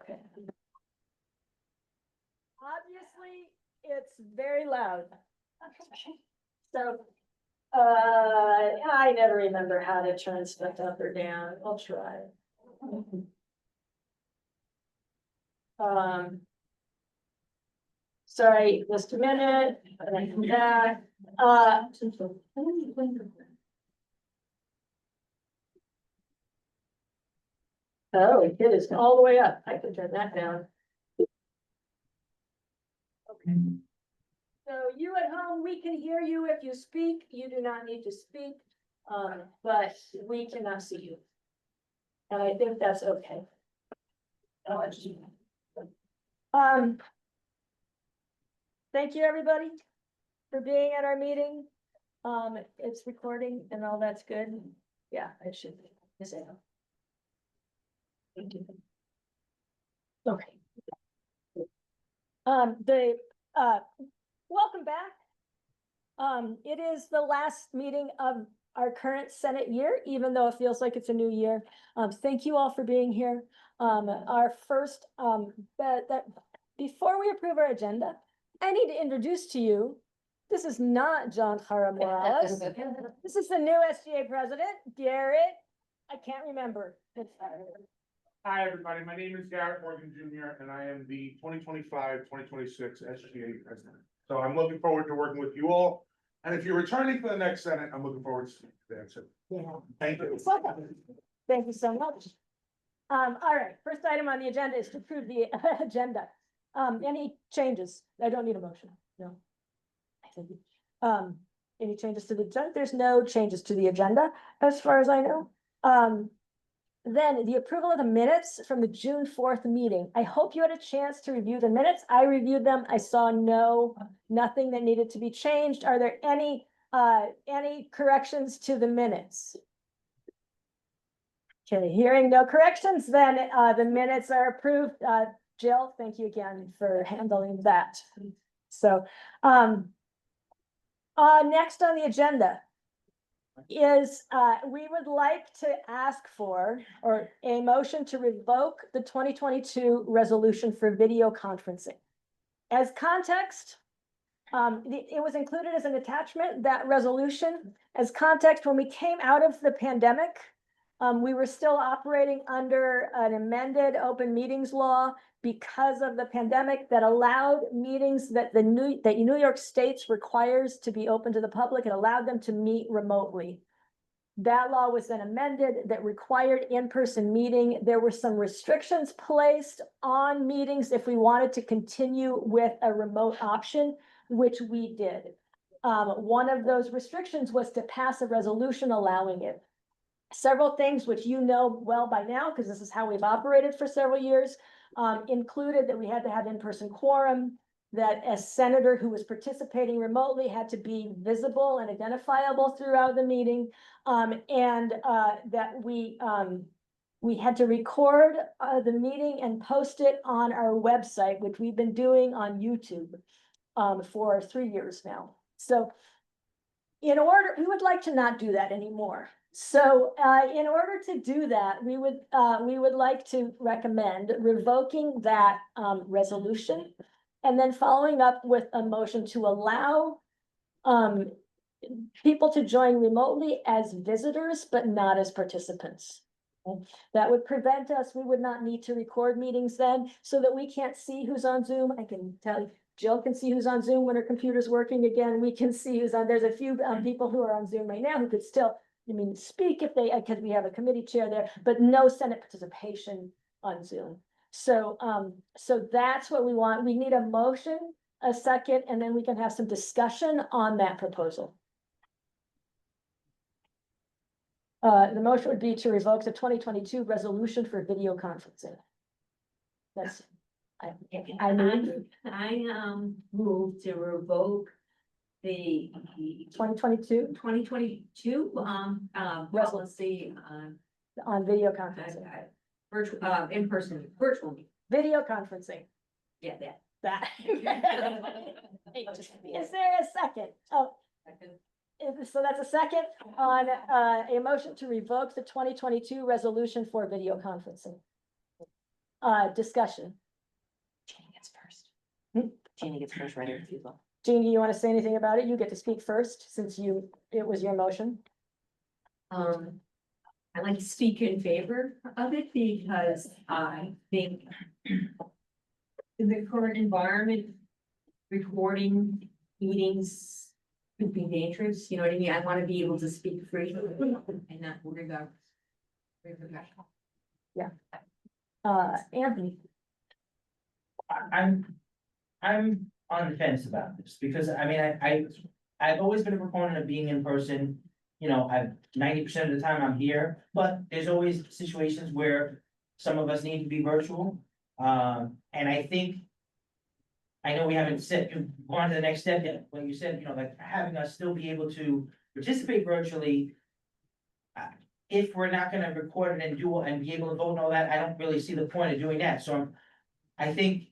Okay. Obviously, it's very loud. So, I never remember how to turn stuff up or down. I'll try. Sorry, just a minute. Yeah. Oh, it is all the way up. I can turn that down. Okay. So you at home, we can hear you if you speak. You do not need to speak, but we cannot see you. And I think that's okay. Thank you, everybody, for being at our meeting. It's recording and all that's good. Yeah, it should be. Thank you. Okay. Welcome back. It is the last meeting of our current Senate year, even though it feels like it's a new year. Thank you all for being here. Our first, before we approve our agenda, I need to introduce to you, this is not John Jara Morales. This is the new SGA president, Garrett. I can't remember. Hi, everybody. My name is Garrett Morgan Jr., and I am the 2025-2026 SGA president. So I'm looking forward to working with you all. And if you're returning for the next Senate, I'm looking forward to seeing you there too. Yeah. Thank you. Thank you so much. All right, first item on the agenda is to approve the agenda. Any changes? I don't need a motion. No. Any changes to the agenda? There's no changes to the agenda as far as I know. Then the approval of the minutes from the June 4th meeting. I hope you had a chance to review the minutes. I reviewed them. I saw nothing that needed to be changed. Are there any corrections to the minutes? Okay, hearing no corrections, then the minutes are approved. Jill, thank you again for handling that. So next on the agenda is we would like to ask for a motion to revoke the 2022 resolution for video conferencing. As context, it was included as an attachment, that resolution. As context, when we came out of the pandemic, we were still operating under an amended open meetings law because of the pandemic that allowed meetings that New York State requires to be open to the public. It allowed them to meet remotely. That law was then amended that required in-person meeting. There were some restrictions placed on meetings if we wanted to continue with a remote option, which we did. One of those restrictions was to pass a resolution allowing it. Several things which you know well by now, because this is how we've operated for several years, included that we had to have in-person quorum, that a senator who was participating remotely had to be visible and identifiable throughout the meeting, and that we had to record the meeting and post it on our website, which we've been doing on YouTube for 3 years now. So we would like to not do that anymore. So in order to do that, we would like to recommend revoking that resolution and then following up with a motion to allow people to join remotely as visitors, but not as participants. That would prevent us, we would not need to record meetings then so that we can't see who's on Zoom. I can tell you, Jill can see who's on Zoom when her computer's working again. We can see who's on, there's a few people who are on Zoom right now who could still, speak if they, because we have a committee chair there, but no Senate participation on Zoom. So, so that's what we want. We need a motion, a second, and then we can have some discussion on that proposal. The motion would be to revoke the 2022 resolution for video conferencing. That's, I move to revoke the 2022 policy on video conferencing. Virtual, in-person, virtual. Video conferencing. Yeah, That. Is there a second? Oh, so that's a second on a motion to revoke the 2022 resolution for video conferencing. Discussion. Jeannie gets first. Hmm? Jeannie gets first right here, well. Jean, do you want to say anything about it? You get to speak first, since it was your motion. I like to speak in favor of it because I think in the current environment, recording meetings could be dangerous, you know what I mean? I want to be able to speak freely and not worry about repercussions. Anthony, I'm on the fence about this, because I mean, I've always been a proponent of being in person. You know, 90% of the time I'm here, but there's always situations where some of us need to be virtual. And I think. I know we haven't gone to the next step yet, but you said, you know, like having us still be able to participate virtually. If we're not gonna record it and be able to vote and all that, I don't really see the point of doing that, so I think.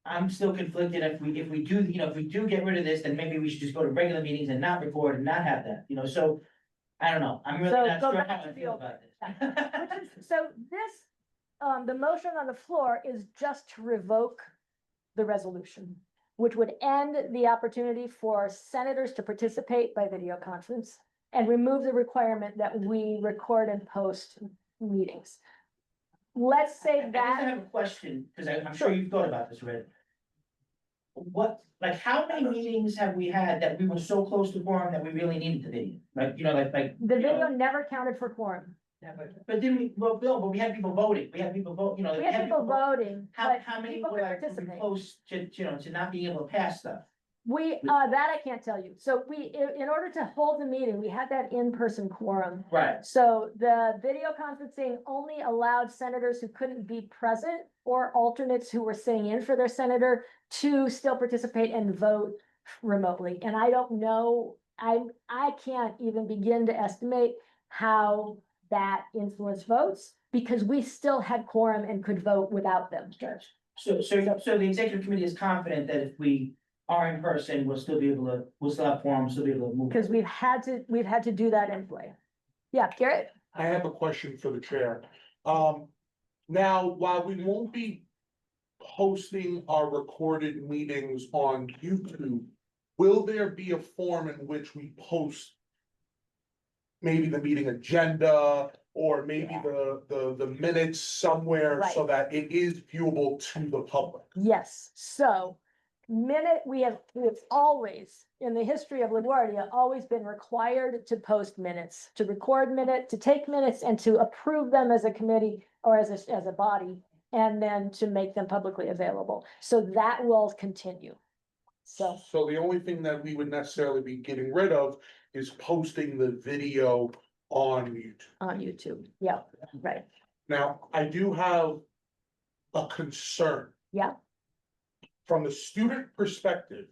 I'm still conflicted if we do, you know, if we do get rid of this, then maybe we should just go to regular meetings and not record and not have that, you know, so. I don't know, I'm really So not go sure back how to I the feel old- about this. which is, so this, the motion on the floor is just to revoke the resolution, which would end the opportunity for senators to participate by video conference and remove the requirement that we record and post meetings. Let's say I guess I that, have a question, because I'm Sure. sure you've thought about this already. How many meetings have we had that we were so close to quorum that we really needed the video? Like, you know, like. the you know, video never counted for quorum. Yeah, but then but we had people voting, we had people vote, you know. We had people voting, but How many people were could like, were participate. close to, you know, to not being able to pass stuff? That I can't tell you. So in order to hold the meeting, we had that in-person quorum. Right. So the video conferencing only allowed senators who couldn't be present or alternates who were sitting in for their senator to still participate and vote remotely. And I don't know, I can't even begin to estimate how that influenced votes, because we still had quorum and could vote without them. So the executive committee is confident that if we are in person, we'll still have quorum, still be able to move. Because we've had to do that anyway. Yeah, Garrett? I have a question for the chair. Now, while we won't be posting our recorded meetings on YouTube, will there be a form in which we post maybe the meeting agenda or maybe the minutes somewhere so that it is viewable to the public? Yes, so we have always, in the history of LaGuardia, always been required to post minutes, to record minutes, to take minutes and to approve them as a committee or as a body, and then to make them publicly available. So that will continue. So the only thing that we would necessarily be getting rid of is posting the video on YouTube. on YouTube, yeah, right, Now, I do have a concern. yeah, From the student perspective,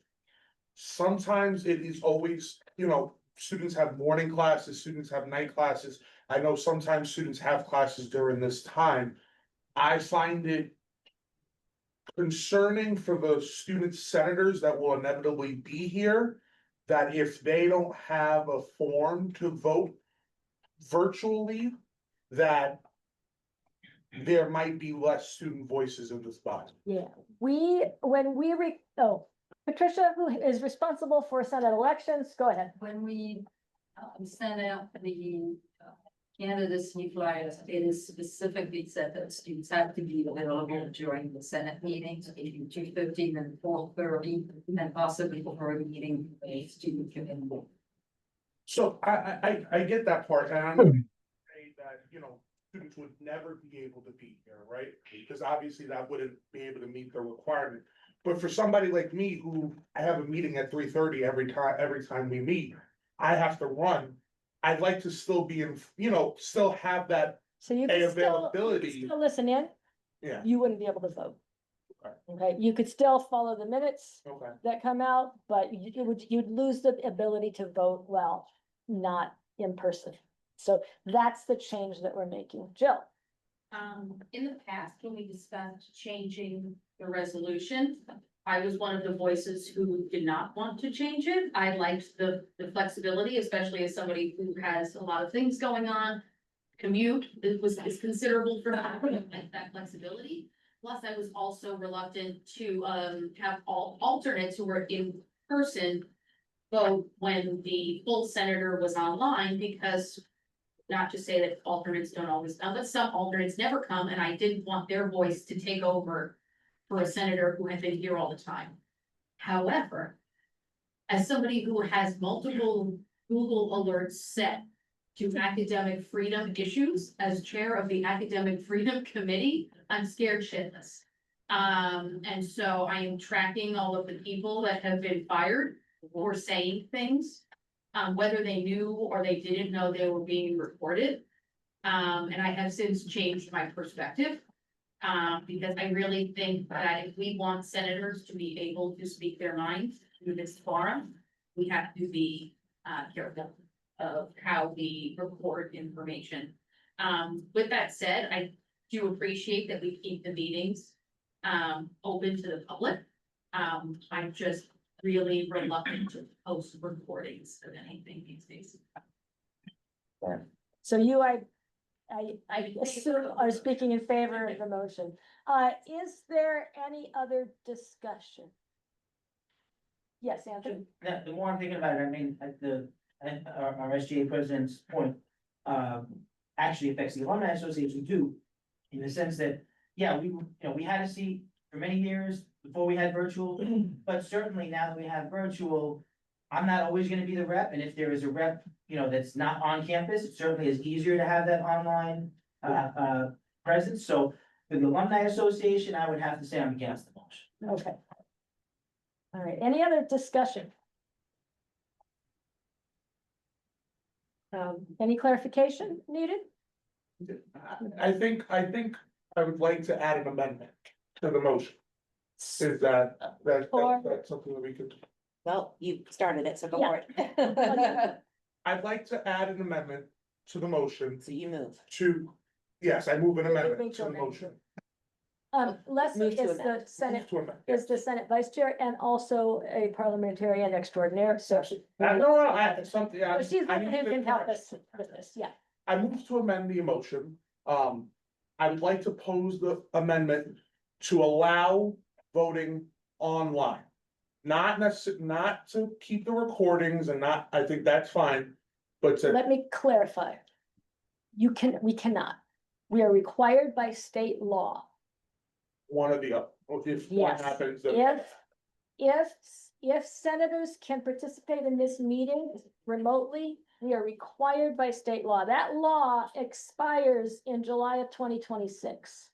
sometimes it is always, you know, students have morning classes, students have night classes. I know sometimes students have classes during this time. I find it concerning for the student senators that will inevitably be here, that if they don't have a form to vote virtually, that there might be less student voices in this body. yeah. Patricia, who is responsible for Senate elections, go ahead. When we sent out the candidacy flyers, it is specifically said that students have to be available during the Senate meetings, between 2:15 and 4:30, and possibly before a meeting, a student can enroll. So I get that part, and I'm gonna say that, you know, students would never be able to be here, right? Because obviously that wouldn't be able to meet the requirement. But for somebody like me, who I have a meeting at 3:30 every time we meet, I have to run. I'd like to still be in, you know, still have that, So you can availability. still listen in, yeah, you wouldn't be able to vote. Okay. Okay, you could still follow the minutes okay. that come out, but you'd lose the ability to vote well, not in person. So that's the change that we're making. Jill? In the past, when we discussed changing the resolution, I was one of the voices who did not want to change it. I liked the flexibility, especially as somebody who has a lot of things going on. commute is considerable for that flexibility. Plus, I was also reluctant to have all alternates who were in person vote when the full senator was online, because not to say that alternates don't always come, but some alternates never come, and I didn't want their voice to take over for a senator who had been here all the time. However, as somebody who has multiple Google alerts set to academic freedom issues, as chair of the Academic Freedom Committee, I'm scared shitless. And so I am tracking all of the people that have been fired for saying things, whether they knew or they didn't know they were being recorded. And I have since changed my perspective. Because I really think that if we want senators to be able to speak their minds through this forum, we have to be careful of how we record information. With that said, I do appreciate that we keep the meetings open to the public. I'm just really reluctant to post recordings of anything these days. So you, I assume are speaking in favor of the motion. Is there any other discussion? Yes, Anthony? The more I'm thinking about it, I mean, our SGA president's point, actually affects the alumni association too. In the sense that, yeah, we had a seat for many years before we had virtual, but certainly now that we have virtual, I'm not always gonna be the rep, and if there is a rep, that's not on campus, it certainly is easier to have that online, presence, so for the alumni association, I would have to say I'm against the motion. Okay. All right, any other discussion? Any clarification needed? I think I would like to add an amendment to the motion. Is that's something that we could, Well, you started it, so go Yeah. for it. I'd like to add an amendment to the motion So you move. yes, I move an Make amendment to sure the that- motion. Leslie Move to is the amend. Senate, To amend, is the Senate Vice Chair and also a parliamentarian extraordinaire, so she. No, something, So she's I one need who to can help correct. us with this, yeah. I move to amend the emotion. I would like to pose the amendment to allow voting online. Not to keep the recordings and not, I think that's fine, but to, Let me clarify. We cannot. We are required by state law. one of the, if one Yes. happens, then If senators can participate in this meeting remotely, we are required by state law. That law expires in July of 2026.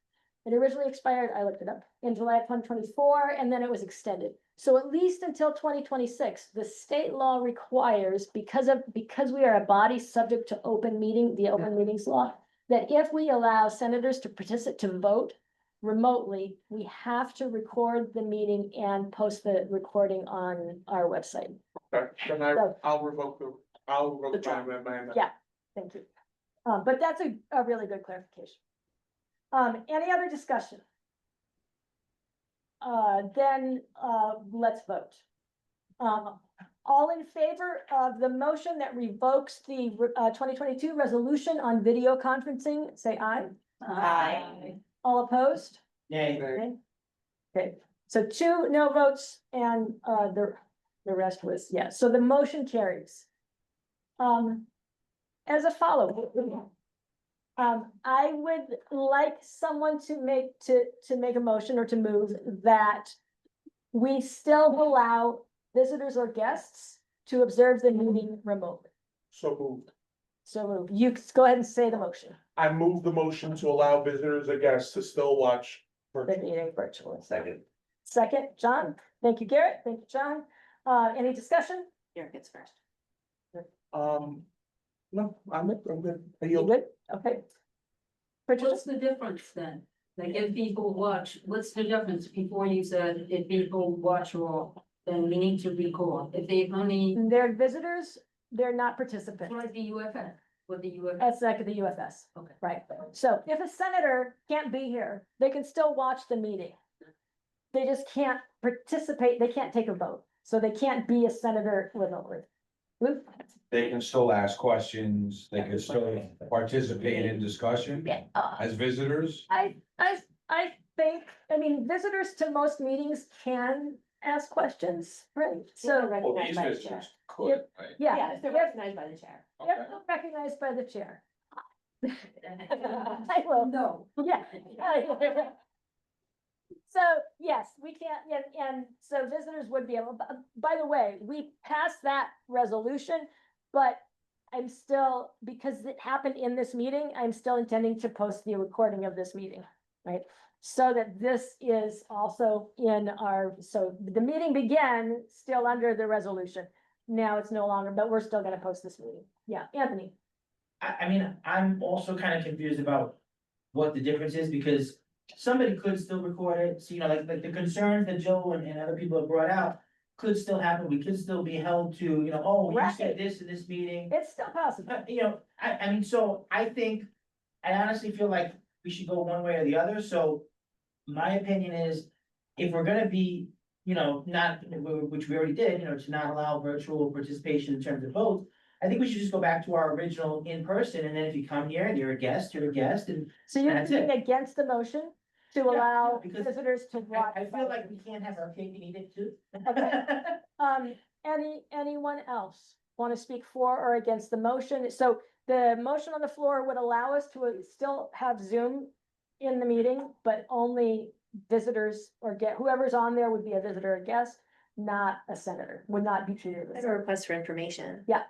It originally expired, I looked it up, in July of 2024, and then it was extended. So at least until 2026, the state law requires, because we are a body subject to the open meetings law, that if we allow senators to participate, to vote remotely, we have to record the meeting and post the recording on our website. okay, then So- I'll revoke my amendment. Yeah. Thank you. But that's a really good clarification. Any other discussion? Then let's vote. All in favor of the motion that revokes the 2022 resolution on video conferencing, say aye. Aye. All opposed? Yay. Okay. Okay, so 2 no votes and the rest was yes, so the motion carries. As a follow. I would like someone to make a motion or to move that we still allow visitors or guests to observe the meeting remotely. So moved. So you go ahead and say the motion, I move the motion to allow visitors or guests to still watch. the meeting virtually. Second. Second, John, thank you, Garrett, thank you, John. Any discussion? Here gets first. No, I'm good. I You yield. good? Okay. Richard, What's the difference then? Like if people watch, what's the difference before you said if people watch raw, then we need to record, if they only, they're visitors, they're not participants. like the UFN, with the UFN. That's like the UFS. Okay. Right, so if a senator can't be here, they can still watch the meeting. They just can't participate, they can't take a vote, so they can't be a senator remotely. Lou? They can still ask questions, they can still participate in discussion Yeah, as visitors. I think, I mean, visitors to most meetings can ask questions, right? So, Well, these visitors could, right? yeah, Yeah, if they're recognized by the chair. if they're recognized by the chair. I will. No. Yeah. So, yes, we can't, and so visitors would be able, by the way, we passed that resolution, but I'm still, because it happened in this meeting, I'm still intending to post the recording of this meeting, right? So that this is also in our, so the meeting began still under the resolution. Now it's no longer, but we're still gonna post this meeting. Yeah, Anthony. I mean, I'm also kind of confused about what the difference is, because somebody could still record it, so, you know, like the concerns that Joe and other people have brought out could still happen, we could still be held to, you know, oh, you said Right. this in this meeting. It's still possible. You know, I mean, so I think, I honestly feel like we should go one way or the other, so my opinion is, if we're gonna be, you know, not, which we already did, you know, to not allow virtual participation in terms of votes, I think we should just go back to our original in-person, and then if you come here and you're a guest, and So you're That's being it. against the motion to Yeah, allow because visitors to watch. I feel like we can't have our cake and eat it too. Anyone else want to speak for or against the motion? So the motion on the floor would allow us to still have Zoom in the meeting, but only visitors or whoever's on there would be a visitor or guest, not a senator, would not be treated I as. have a request for information. Yeah.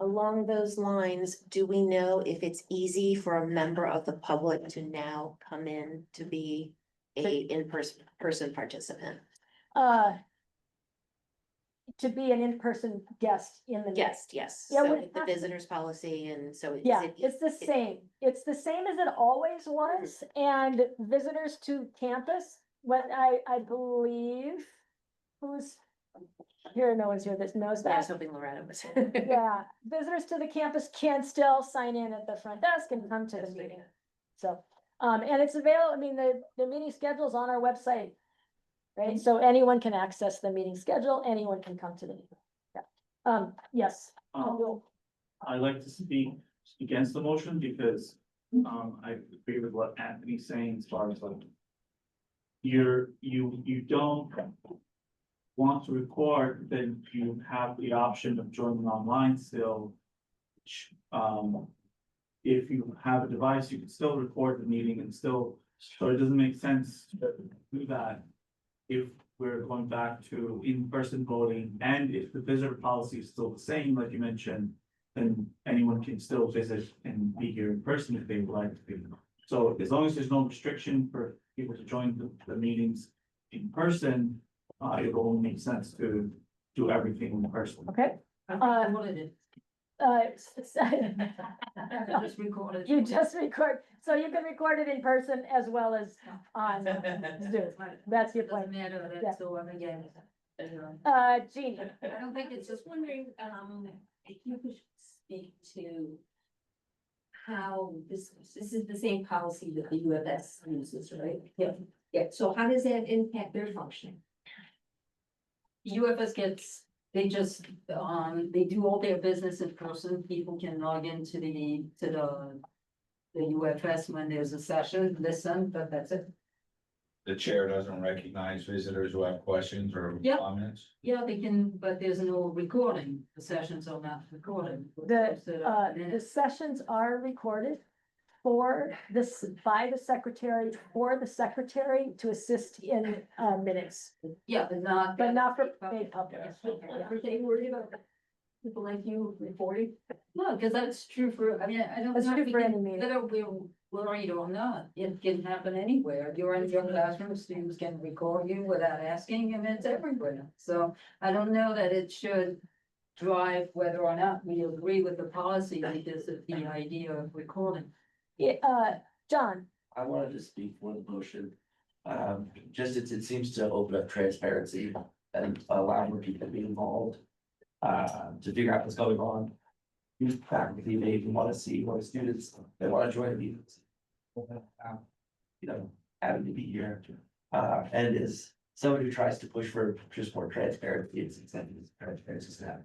Along those lines, do we know if it's easy for a member of the public to now come in to be a person participant? To be an in-person guest in the. meeting. Yes. Yeah, So would with the have to- visitors policy, and so. Yeah, it's the same. It's the same as it always was, and visitors to campus, when I believe, who's here, no one's here that knows I was that. hoping Loretta was. Yeah, visitors to the campus can still sign in at the front desk and come to the That's great. meeting. So, and it's available, I mean, the meeting schedule's on our website. Right, so anyone can access the meeting schedule, anyone can come to the meeting. Yeah, yes. I'd like to speak against the motion because, I agree with what Anthony's saying as far as like. You don't want to record, then you have the option of joining online still. Which, if you have a device, you can still record the meeting and still, so it doesn't make sense to do that. If we're going back to in-person voting, and if the visitor policy is still the same, like you mentioned, then anyone can still visit and be here in person if they would like to be. So as long as there's no restriction for people to join the meetings in person, it will only make sense to do everything in person. Okay, What it just recorded. you just record, so you can record it in person as well as on Zoom. That's your Doesn't plan. matter, Yeah. that's so I'm again. Jean, I don't think it's just wondering, if you could speak to how this is the same policy that the UFS uses, right? Yeah. Yeah, so how does that impact their functioning? UFS gets, they just, they do all their business in person, people can log into the UFS when there's a session, listen, but that's it. The chair doesn't recognize visitors who have questions or Yep. comments. Yeah, they can, but there's no recording, the sessions are not recorded. the sessions are recorded for this, by the secretary, for the secretary to assist in, minutes, Yeah, but not. but not for made public. Everything worried about people like you reporting? No, because that's true for, I mean, I don't That's know true if we for any can, meeting. whether we're worried or not, it can happen anywhere. You're in your classroom, students can record you without asking, and it's everywhere. So I don't know that it should drive whether or not we agree with the policy because of the idea of recording. Yeah, John, I wanted to speak for the motion. Just it seems to open up transparency and allow more people to be involved. To figure out what's going on. Youth faculty, they even want to see what students, they want to join the meetings. You know, having to be here. And as someone who tries to push for just more transparency, it's executive transparency staff.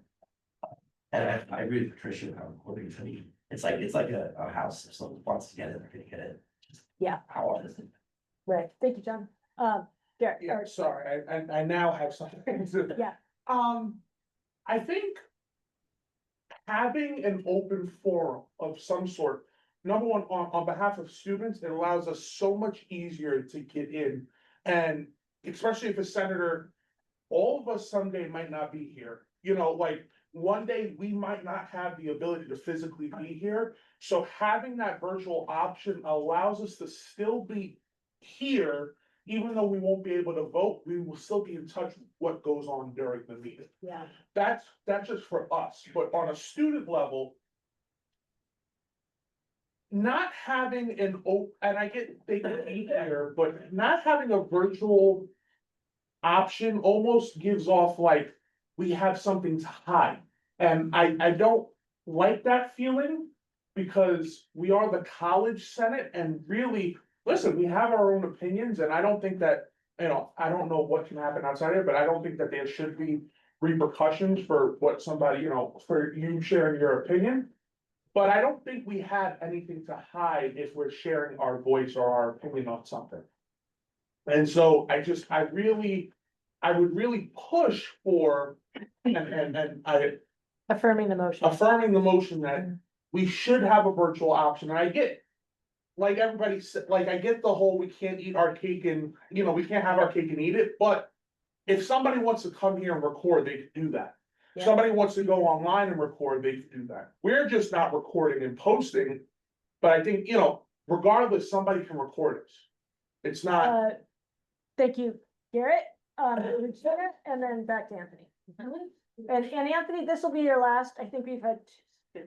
And I agree with Patricia about recording, I mean, it's like a house, if someone wants to get it, they're gonna get it. Just Yeah. How often is it? Right, thank you, John. Garrett, Yeah, or- sorry, I now have something to. Yeah. I think. Having an open forum of some sort, number one, on behalf of students, it allows us so much easier to get in. And especially if a senator, all of us someday might not be here, you know, like, one day we might not have the ability to physically be here. So having that virtual option allows us to still be here, even though we won't be able to vote, we will still be in touch with what goes on during the meeting. Yeah, That's just for us, but on a student level. Not having and I get they can be here, but not having a virtual. Option almost gives off like we have something to hide. And I don't like that feeling. Because we are the college senate and really, listen, we have our own opinions and I don't think that. You know, I don't know what can happen outside of it, but I don't think that there should be repercussions for what somebody, you know, for you sharing your opinion. But I don't think we have anything to hide if we're sharing our voice or our opinion on something. And so I would really push for, and I affirming the motion. affirming the motion that we should have a virtual option, and I get. Like everybody said, like I get the whole, we can't eat our cake and, you know, we can't have our cake and eat it, but. If somebody wants to come here and record, they can do that. Yeah. Somebody wants to go online and record, they can do that. We're just not recording and posting. But I think, you know, regardless, somebody can record us. It's not, Thank you, Garrett, Regina, and then back to Anthony. And Anthony, this will be your last, I think we've had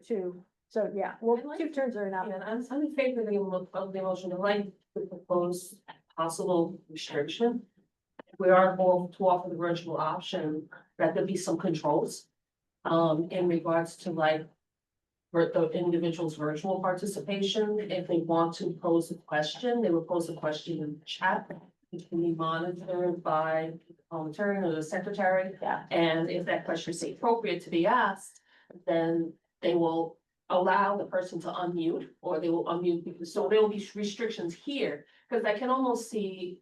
two, so yeah, well, I like- 2 turns are enough. And I'm in favor of the motion, I'd like to propose possible restriction. We are going to offer the virtual option, that there be some controls. In regards to like. The individual's virtual participation, if they want to pose a question, they will pose a question in the chat. It can be monitored by the parliamentarian or the secretary. Yeah. And if that question is appropriate to be asked, then they will allow the person to unmute, or they will unmute, because so there will be restrictions here, because I can almost see.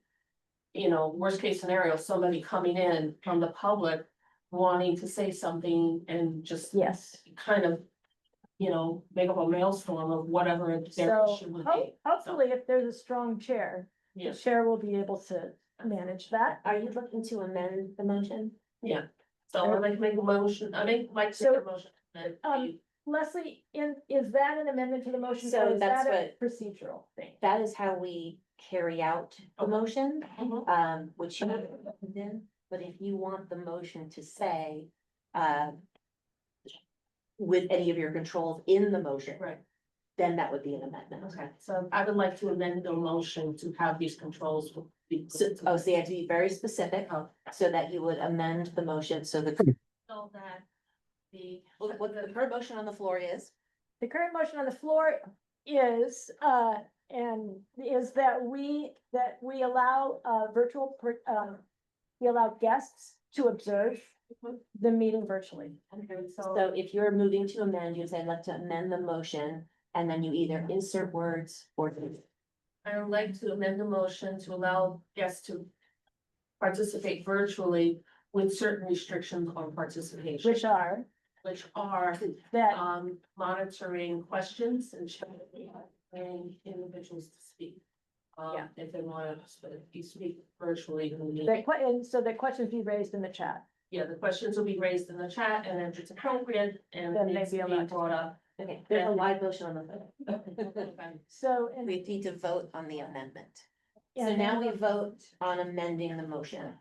You know, worst case scenario, somebody coming in from the public wanting to say something and just Yes, kind of. You know, make up a maelstrom of whatever their so issue would be. hopefully if there's a strong chair, the Yeah, chair will be able to manage that. Are you looking to amend the motion? yeah. So I'd like to make a motion, I make like So, a motion. that we- Leslie, is that an amendment to the motion, So or is that's that a procedural thing? That is how we carry out the Okay. motion, Mhm. which you then, but if you want the motion to say, with any of your controls in the motion, Right, then that would be an amendment. okay, so I would like to amend the motion to have these controls. Be. So you have to be very specific, Oh. so that you would amend the motion, so the, So that the. what the current motion on the floor is. The current motion on the floor is, that we allow, we allow guests to observe the meeting virtually. Okay, So so, if you're moving to amend, you say, I'd like to amend the motion, and then you either insert words or. I would like to amend the motion to allow guests to participate virtually with certain restrictions on participation. Which are Which are, that, monitoring questions and allowing individuals to speak. Yeah. If they want to speak virtually. and so the questions be raised in the chat. Yeah, the questions will be raised in the chat, and if it's appropriate and Then it's maybe being allowed to brought up. Okay, there's a live motion on the floor. So, and. We need to vote on the amendment. So and now then- we vote on amending the motion.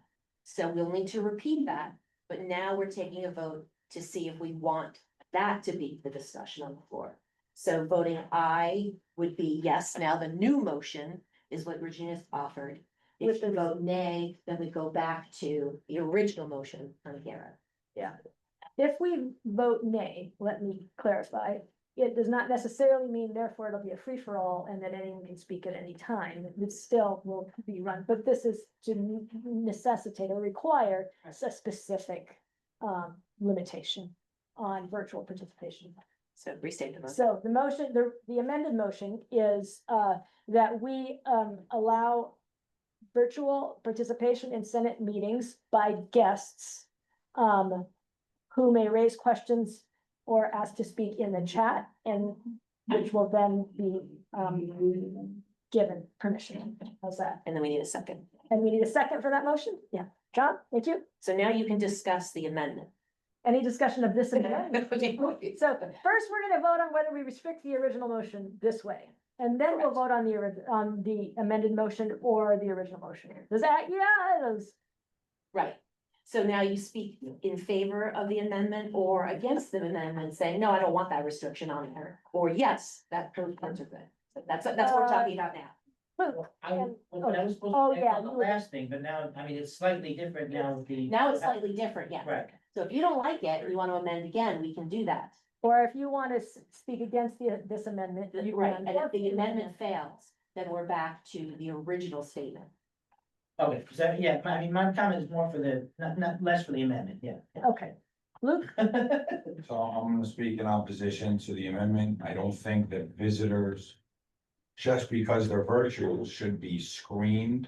So we'll need to repeat that, but now we're taking a vote to see if we want that to be the discussion on the floor. So voting aye would be yes. Now the new motion is what Regina's offered. If you vote nay, then we go back to the original motion on Garrett. If we vote nay, let me clarify, it does not necessarily mean therefore it'll be a free-for-all and that anyone can speak at any time. It still will be run, but this is to necessitate or require a specific limitation on virtual participation. So restate the motion. So the motion, the amended motion is, that we, allow virtual participation in Senate meetings by guests, who may raise questions or ask to speak in the chat, and which will then be, given permission. How's that? And then we need a second. And we need a second for that motion? Yeah. John, thank you. So now you can discuss the amendment. Any discussion of this amendment? So first, we're gonna vote on whether we restrict the original motion this way. And then we'll vote on the amended motion or the original motion. Does that, yeah, those, Right. So now you speak in favor of the amendment or against the amendment, saying, no, I don't want that restriction on there. Or yes, that those parts are good. So that's what we're talking about now. I was supposed Oh, to say yeah, on the you were- last thing, but now, I mean, it's slightly different now with the. Now it's slightly different, yeah. Right. So if you don't like it, and you want to amend again, we can do that. or if you want to speak against this amendment, you Right, can. and if the amendment fails, then we're back to the original statement. Okay, so, yeah, I mean, my comment is more for the, not less for the amendment, yeah. Okay. Luke, So I'm gonna speak in opposition to the amendment. I don't think that visitors, just because they're virtual, should be screened,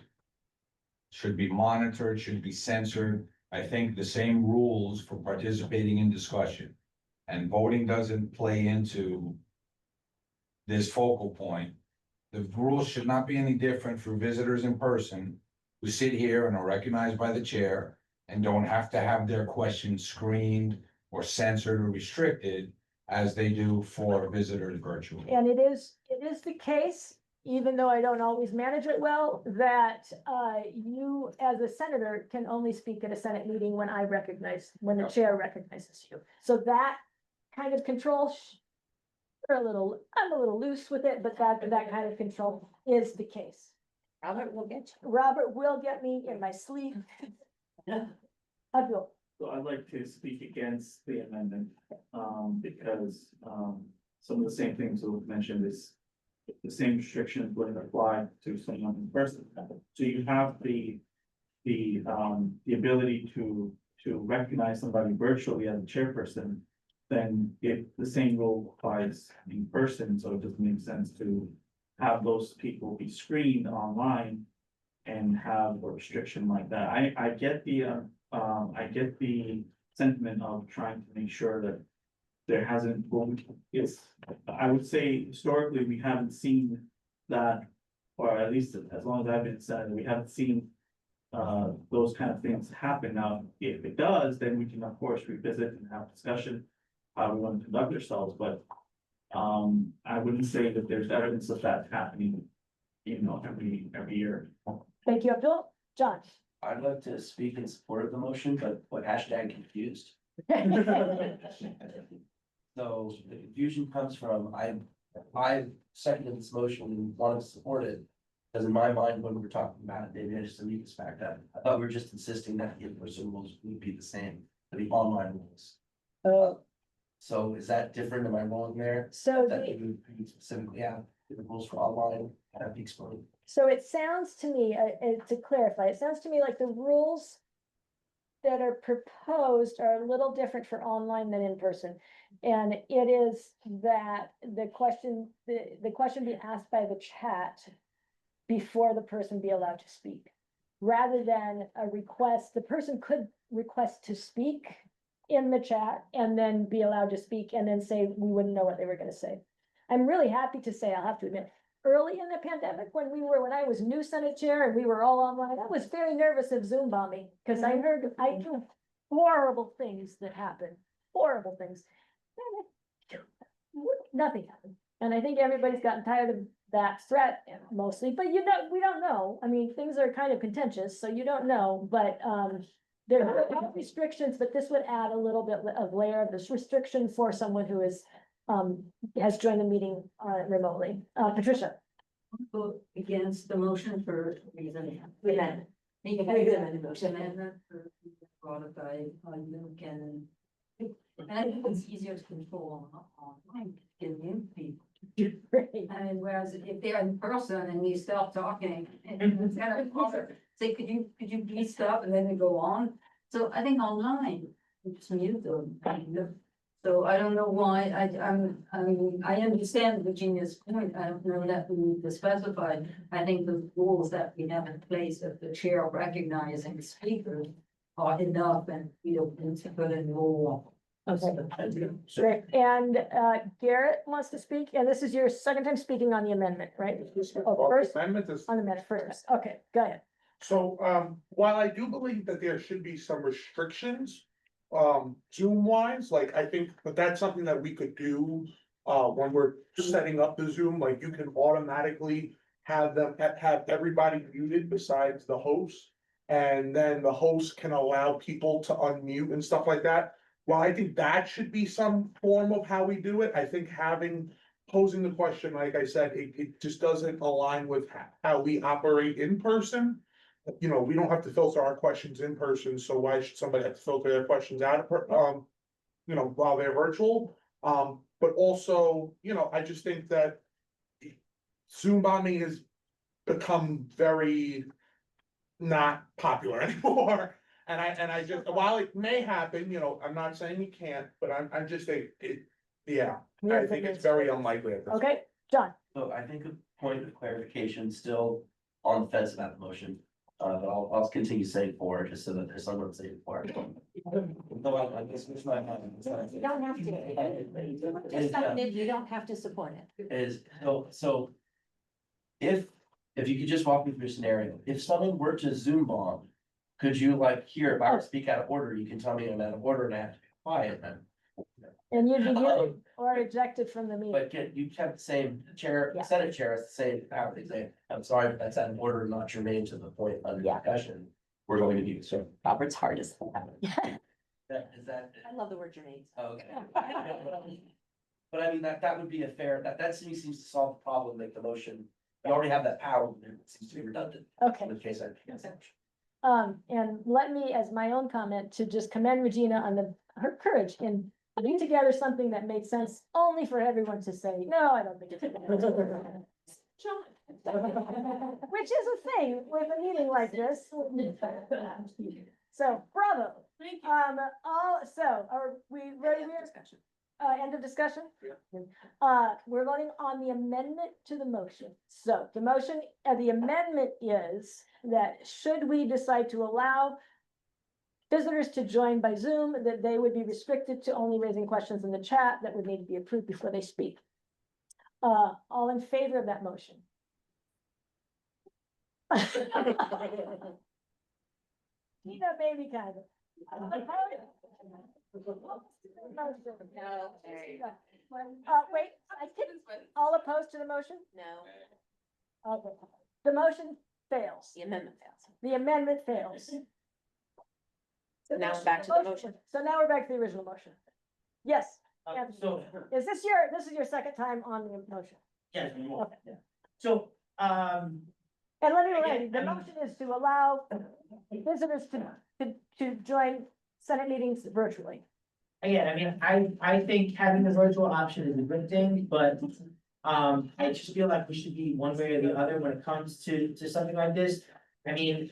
should be monitored, should be censored. I think the same rules for participating in discussion and voting doesn't play into this focal point. The rules should not be any different for visitors in person who sit here and are recognized by the chair and don't have to have their questions screened or censored or restricted as they do for visitors virtually. and it is the case, even though I don't always manage it well, that you as a senator can only speak at a Senate meeting when the chair recognizes you. So that kind of control, I'm a little loose with it, but that kind of control is the case. Robert will get you. Robert will get me in my sleep. I will. So I'd like to speak against the amendment, because, some of the same things that were mentioned is the same restrictions would apply to someone in person. So you have the ability to recognize somebody virtually as a chairperson, then if the same rule applies in person, so it doesn't make sense to have those people be screened online and have a restriction like that. I get the sentiment of trying to make sure that there hasn't, I would say historically, we haven't seen that, or at least as long as I've been saying, we haven't seen those kind of things happen. Now, if it does, then we can of course revisit and have discussion how we want to conduct ourselves, but I wouldn't say that there's evidence of that happening, every year. Thank you, Abdul. John. I'd like to speak in support of the motion, but hashtag confused. So the confusion comes from, I seconded this motion and wanted to support it. Because in my mind, when we were talking about it, maybe I just didn't this back up. I thought we were just insisting that the in-person rules would be the same, the online rules. So is that different? Am I wrong there? So That you specifically have the rules for online, have to explain. So it sounds to me, to clarify, it sounds to me like the rules that are proposed are a little different for online than in person. And it is that the question be asked by the chat before the person be allowed to speak. Rather than a request, the person could request to speak in the chat and then be allowed to speak and then say, we wouldn't know what they were gonna say. I'm really happy to say, I'll have to admit, early in the pandemic, when I was new Senate chair and we were all online, I was very nervous of Zoom bombing, because I heard horrible things that happened, horrible things. Nothing happened. And I think everybody's gotten tired of that threat mostly, but we don't know. I mean, things are kind of contentious, so you don't know, but there are restrictions, but this would add a little bit of layer of this restriction for someone who is has joined the meeting remotely. Patricia. Vote against the motion for reason. Amendment. Make Amendment motion. amendment for brought up by Luke and I think it's easier to control online, give new people. And whereas if they're in person and you start talking, and it's kind of hard, say, could you please stop, and then they go on. So I think online, you just mute them, So I don't know why, I understand Virginia's point, I don't know that we need to specify. I think the rules that we have in place of the chair recognizing speakers are enough, and we don't need to put in rule. Okay. Great, and Garrett wants to speak, and this is your second time speaking on the amendment, right? Oh, first, Amendment is. on the amendment first, okay, go ahead. So, while I do believe that there should be some restrictions, Zoom wise, like, I think, but that's something that we could do. When we're setting up the Zoom, like, you can automatically have them, have everybody muted besides the host. And then the host can allow people to unmute and stuff like that. Well, I think that should be some form of how we do it. I think posing the question, like I said, it just doesn't align with how we operate in person. You know, we don't have to filter our questions in person, so why should somebody have to filter their questions out you know, while they're virtual? But also, you know, I just think that Zoom bombing has become very not popular anymore. And I just, while it may happen, you know, I'm not saying it can't, but I'm just saying yeah, I think it's very unlikely at this. Okay, John, So I think a point of clarification, still on the fence about the motion. But I'll continue saying four, just so that there's someone saying four. No, I guess it's not. You don't have to. Just seconded, you don't have to support it. Is, so. If you could just walk me through a scenario, if someone were to Zoom bomb, could you like here, if I were to speak out of order, you can tell me I'm out of order and I have to be quiet then. and you'd be muted or ejected from the meeting. But you kept the same chair, Yeah. Senate chair, is the same power, they say, I'm sorry, but that's out of order, not germane to the point under Yeah. discussion. We're going to be, so. Robert's hard as. That, is that? I love the word germane. Okay. But I mean, that would be a fair, that seems to solve the problem, make the motion, you already have that power, it seems to be redundant. Okay. In the case I. And let me, as my own comment, to just commend Regina on her courage in putting together something that made sense only for everyone to say, no, I don't think it's. John. Which is a thing with a meeting like this. So bravo. Are we ready? End of discussion? We're voting on the amendment to the motion. So the motion, the amendment is that should we decide to allow visitors to join by Zoom, that they would be restricted to only raising questions in the chat that would need to be approved before they speak. All in favor of that motion? Maybe kind of. Wait, I couldn't, all opposed to the motion? No, Okay, the motion fails. the amendment fails. The amendment fails. So now we're back to the motion. So now we're back to the original motion. Yes, So, is this your second time on the motion? yes, we will. Okay. So, And let me remind you, Again, the I mean- motion is to allow visitors to join Senate meetings virtually. again, I mean, I think having the virtual option is a good thing, but. I just feel like we should be one way or the other when it comes to something like this. I mean.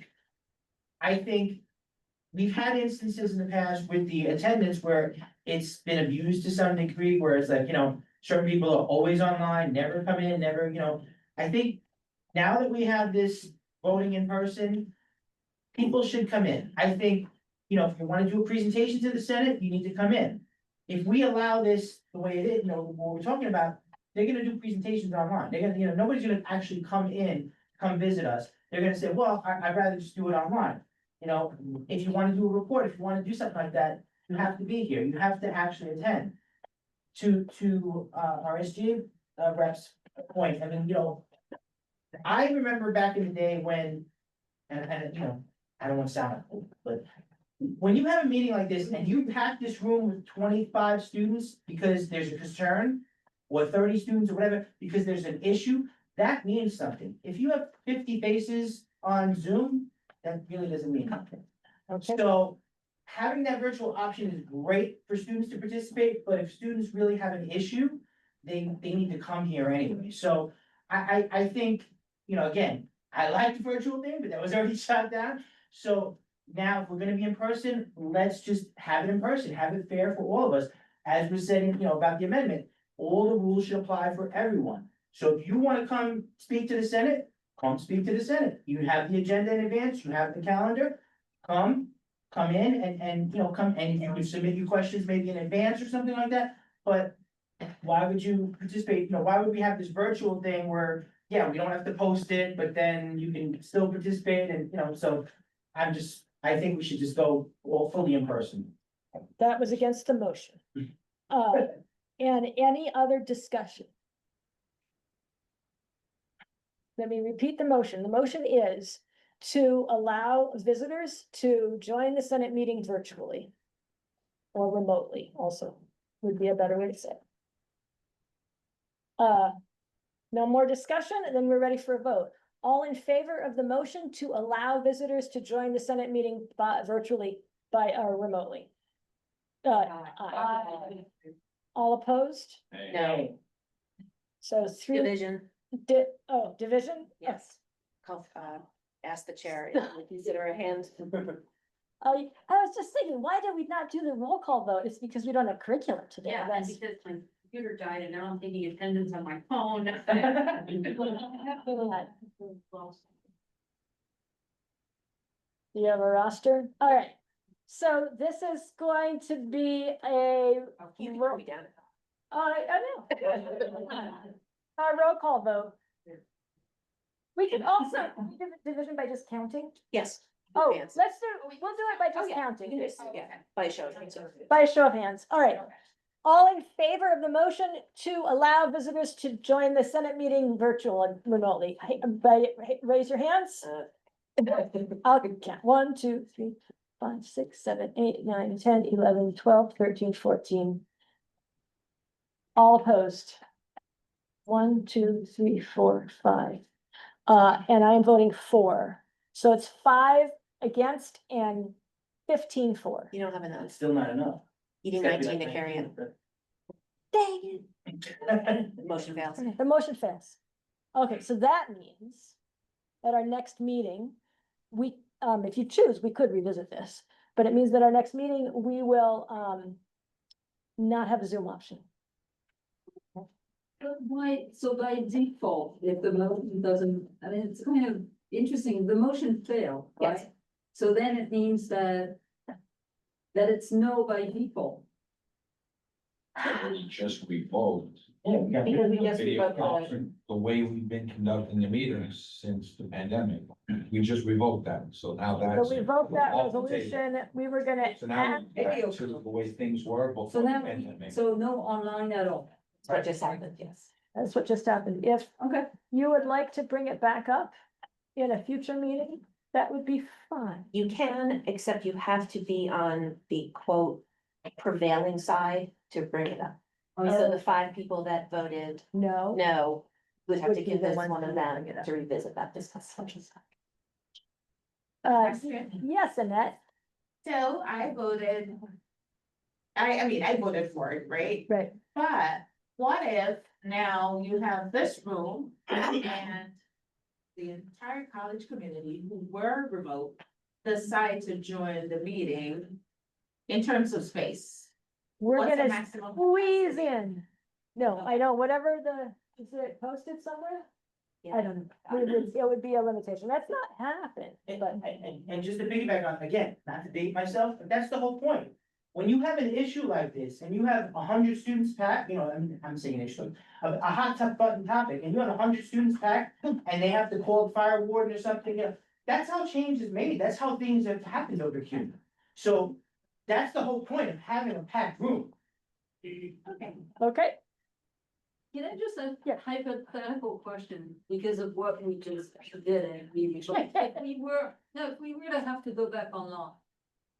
I think. We've had instances in the past with the attendance where it's been abused to some degree, where it's like, you know, certain people are always online, never come in, never, you know. I think now that we have this voting in person. People should come in. I think, you know, if you wanna do a presentation to the Senate, you need to come in. If we allow this the way it is, you know, what we're talking about, they're gonna do presentations online. They're gonna, you know, nobody's gonna actually come visit us. They're gonna say, well, I'd rather just do it online. You know, if you wanna do a report, if you wanna do something like that, you have to be here. You have to actually attend. To our SG reps point, I mean, you know. I remember back in the day when, and you know, I don't wanna sound like old, but. When you have a meeting like this and you pack this room with 25 students because there's a concern. Or 30 students or whatever, because there's an issue, that means something. If you have 50 faces on Zoom, that really doesn't mean nothing. Okay, So having that virtual option is great for students to participate, but if students really have an issue, they need to come here anyway. So I think, you know, again, I like the virtual thing, but that was already shot down. So now if we're gonna be in person, let's just have it in person, have it fair for all of us. as was said, about the amendment, all the rules should apply for everyone. So if you wanna come speak to the Senate, come speak to the Senate. You have the agenda in advance, you have the calendar, come in and, come and you can submit your questions maybe in advance or something like that. But why would you participate? Why would we have this virtual thing where, yeah, we don't have to post it, but then you can still participate and, so I think we should just go all fully in person. That was against the motion. And any other discussion? Let me repeat the motion. The motion is to allow visitors to join the Senate meeting virtually. Or remotely also, would be a better way to say it. No more discussion, and then we're ready for a vote. All in favor of the motion to allow visitors to join the Senate meeting virtually or remotely? Aye. All opposed? No, So three, division, division? yes. Ask the chair if we consider a hand. I was just thinking, why did we not do the roll call vote? It's because we don't have curriculum today. Yeah, and That's- because my computer died and now I'm taking attendance on my phone. Do you have a roster? All right. So this is going to be a, You can put me down. I know. A roll call vote. We could also do the division by just counting. Yes. Oh, Hands. we'll do it by just yeah. counting. You can just- yeah, by a show of hands. By a show of hands. All right. All in favor of the motion to allow visitors to join the Senate meeting virtual and remotely, raise your hands. I'll count 1, 2, 3, 5, 6, 7, 8, 9, 10, 11, 12, 13, 14. All opposed. 1, 2, 3, 4, 5. And I'm voting for. So it's 5 against and 15 for. You don't have enough. It's still not enough. You need It's gotta be 19 to like carry it. 19. Dang it. Motion fails. The motion fails. Okay, so that means at our next meeting, we, if you choose, we could revisit this, but it means that our next meeting, we will, not have a Zoom option. But why, so by default, if the motion doesn't, I mean, it's kind of interesting, the motion failed, Yes. right? So then it means that it's no by default. Just we vote. Yeah, we got- Because we just Video revoked the motion. conference, the way we've been conducting the meetings since the pandemic, we just revoked that, so now that's. So we vote that off the table. resolution, we were gonna So now add, we're back to the way things were before So the now, pandemic. so no online at all. What just happened, yes. that's what just happened. If Okay. you would like to bring it back up in a future meeting, that would be fine. You can, except you have to be on the quote prevailing side to bring it up. So the 5 people that voted No. no would have Would to be the convince ones one who of would them bring it up. to revisit that discussion. Yes, Annette, So I voted. I mean, I voted for it, right? right. But what if now you have this room and the entire college community who were remote decide to join the meeting in terms of space? We're What's the gonna maximum squeeze capacity? in. No, I know, whatever is it posted somewhere? I don't know. It would be a limitation. That's not happened, And, but and just to piggyback on, again, not to date myself, but that's the whole point. When you have an issue like this and you have 100 students packed, I'm saying issue, a hot button topic, and you have 100 students packed and they have to call the fire warden or something, that's how change is made. That's how things have happened over here. So that's the whole point of having a packed room. okay, Can I just ask Yeah. a hypothetical question because of what we just did and if we were to have to go back online.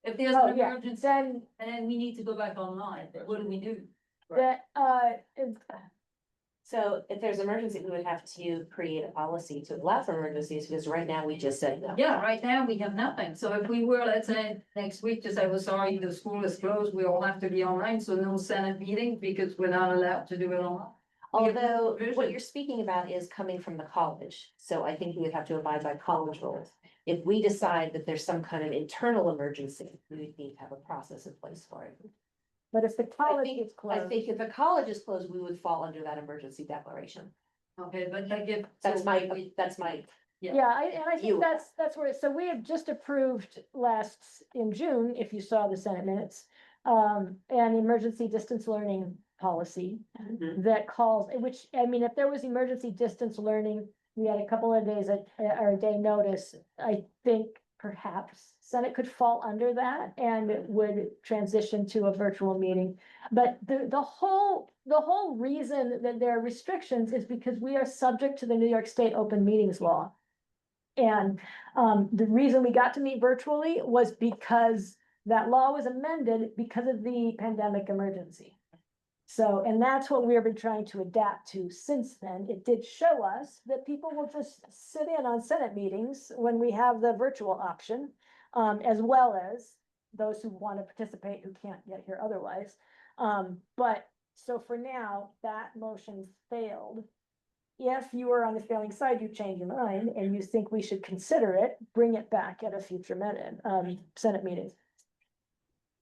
If there's oh, an yeah, emergency then, and then we need to go back online, what do we do? that, So if there's emergency, we would have to create a policy to allow for emergencies, because right now we just said no. Yeah, right now we have nothing. So if we were, let's say, next week to say, we're sorry, the school is closed, we all have to be online, so no Senate meeting because we're not allowed to do it online. We have no Although provision. what you're speaking about is coming from the college, so I think we would have to abide by college rules. If we decide that there's some kind of internal emergency, we would need to have a process in place for it. But if the I college think, is I closed, think if the college is closed, we would fall under that emergency declaration. Okay, but I give. That's my, yeah, and I You- think that's where, so we have just approved in June, if you saw the Senate minutes, an emergency distance learning policy that calls, which, I mean, if there was emergency distance learning, we had a couple of days or a day notice, I think perhaps Senate could fall under that and it would transition to a virtual meeting. But the whole reason that there are restrictions is because we are subject to the New York State open meetings law. And the reason we got to meet virtually was because that law was amended because of the pandemic emergency. So, and that's what we've been trying to adapt to since then. It did show us that people will just sit in on Senate meetings when we have the virtual option, as well as those who want to participate who can't get here otherwise. But so for now, that motion failed. If you are on the failing side, you change your mind and you think we should consider it, bring it back at a future Senate meeting.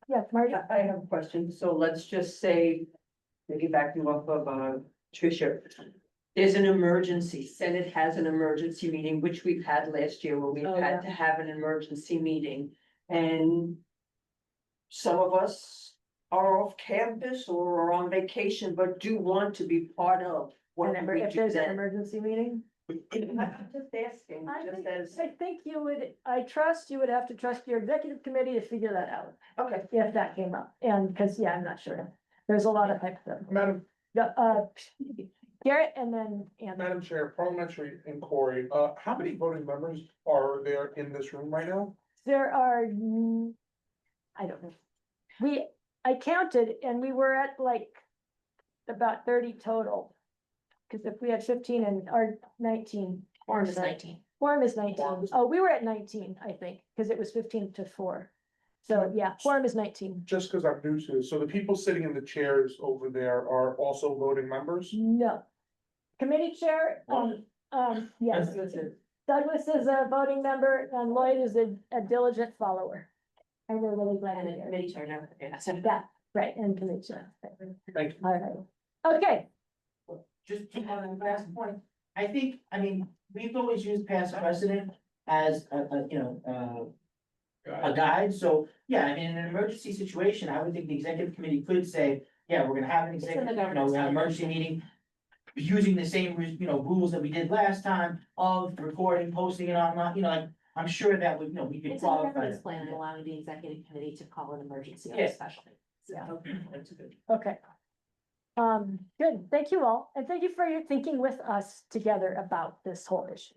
Yeah, Marty? I have a question. So let's just say, maybe backing off of, Tricia. There's an emergency. Senate has an emergency meeting, which we've had last year where we've Oh, had to have an emergency meeting. And some of us are off campus or are on vacation, but do want to be part of what And we if do there's an then. emergency meeting? I'm just asking, just as, I think I trust you would have to trust your executive committee to figure that out, okay. if that came up, and, because, yeah, I'm not sure. There's a lot of hypothetical. Madam, Garrett and then Andy. Madam Chair, parliamentary inquiry, how many voting members are there in this room right now? There are, I don't know. I counted and we were at like about 30 total. Cause if we had 15 and our 19. quorum is 19. Quorum is 19. Oh, we were at 19, I think, because it was 15 to 4. So yeah, quorum is 19. Just because I'm new to this, so the people sitting in the chairs over there are also voting members? No. Committee chair, yes. Douglas is a voting member and Lloyd is a diligent follower. And we're really glad. And you're a here. committee chair now, yeah, so Yeah, right, and committee chair. Thank you. All right. Okay, Just on the last point, I think, I mean, we've always used past precedent as a guide, so, yeah, I mean, in an emergency situation, I would think the executive committee could say, yeah, we're gonna have an in the executive, governance an emergency meeting. Using the same, rules that we did last time of recording, posting it online, like, I'm sure that would, we could it's a qualify. governance it. plan and allowing the executive committee to call an emergency Yeah. especially. Yeah. That's good. okay. Good, thank you all, and thank you for your thinking with us together about this whole issue.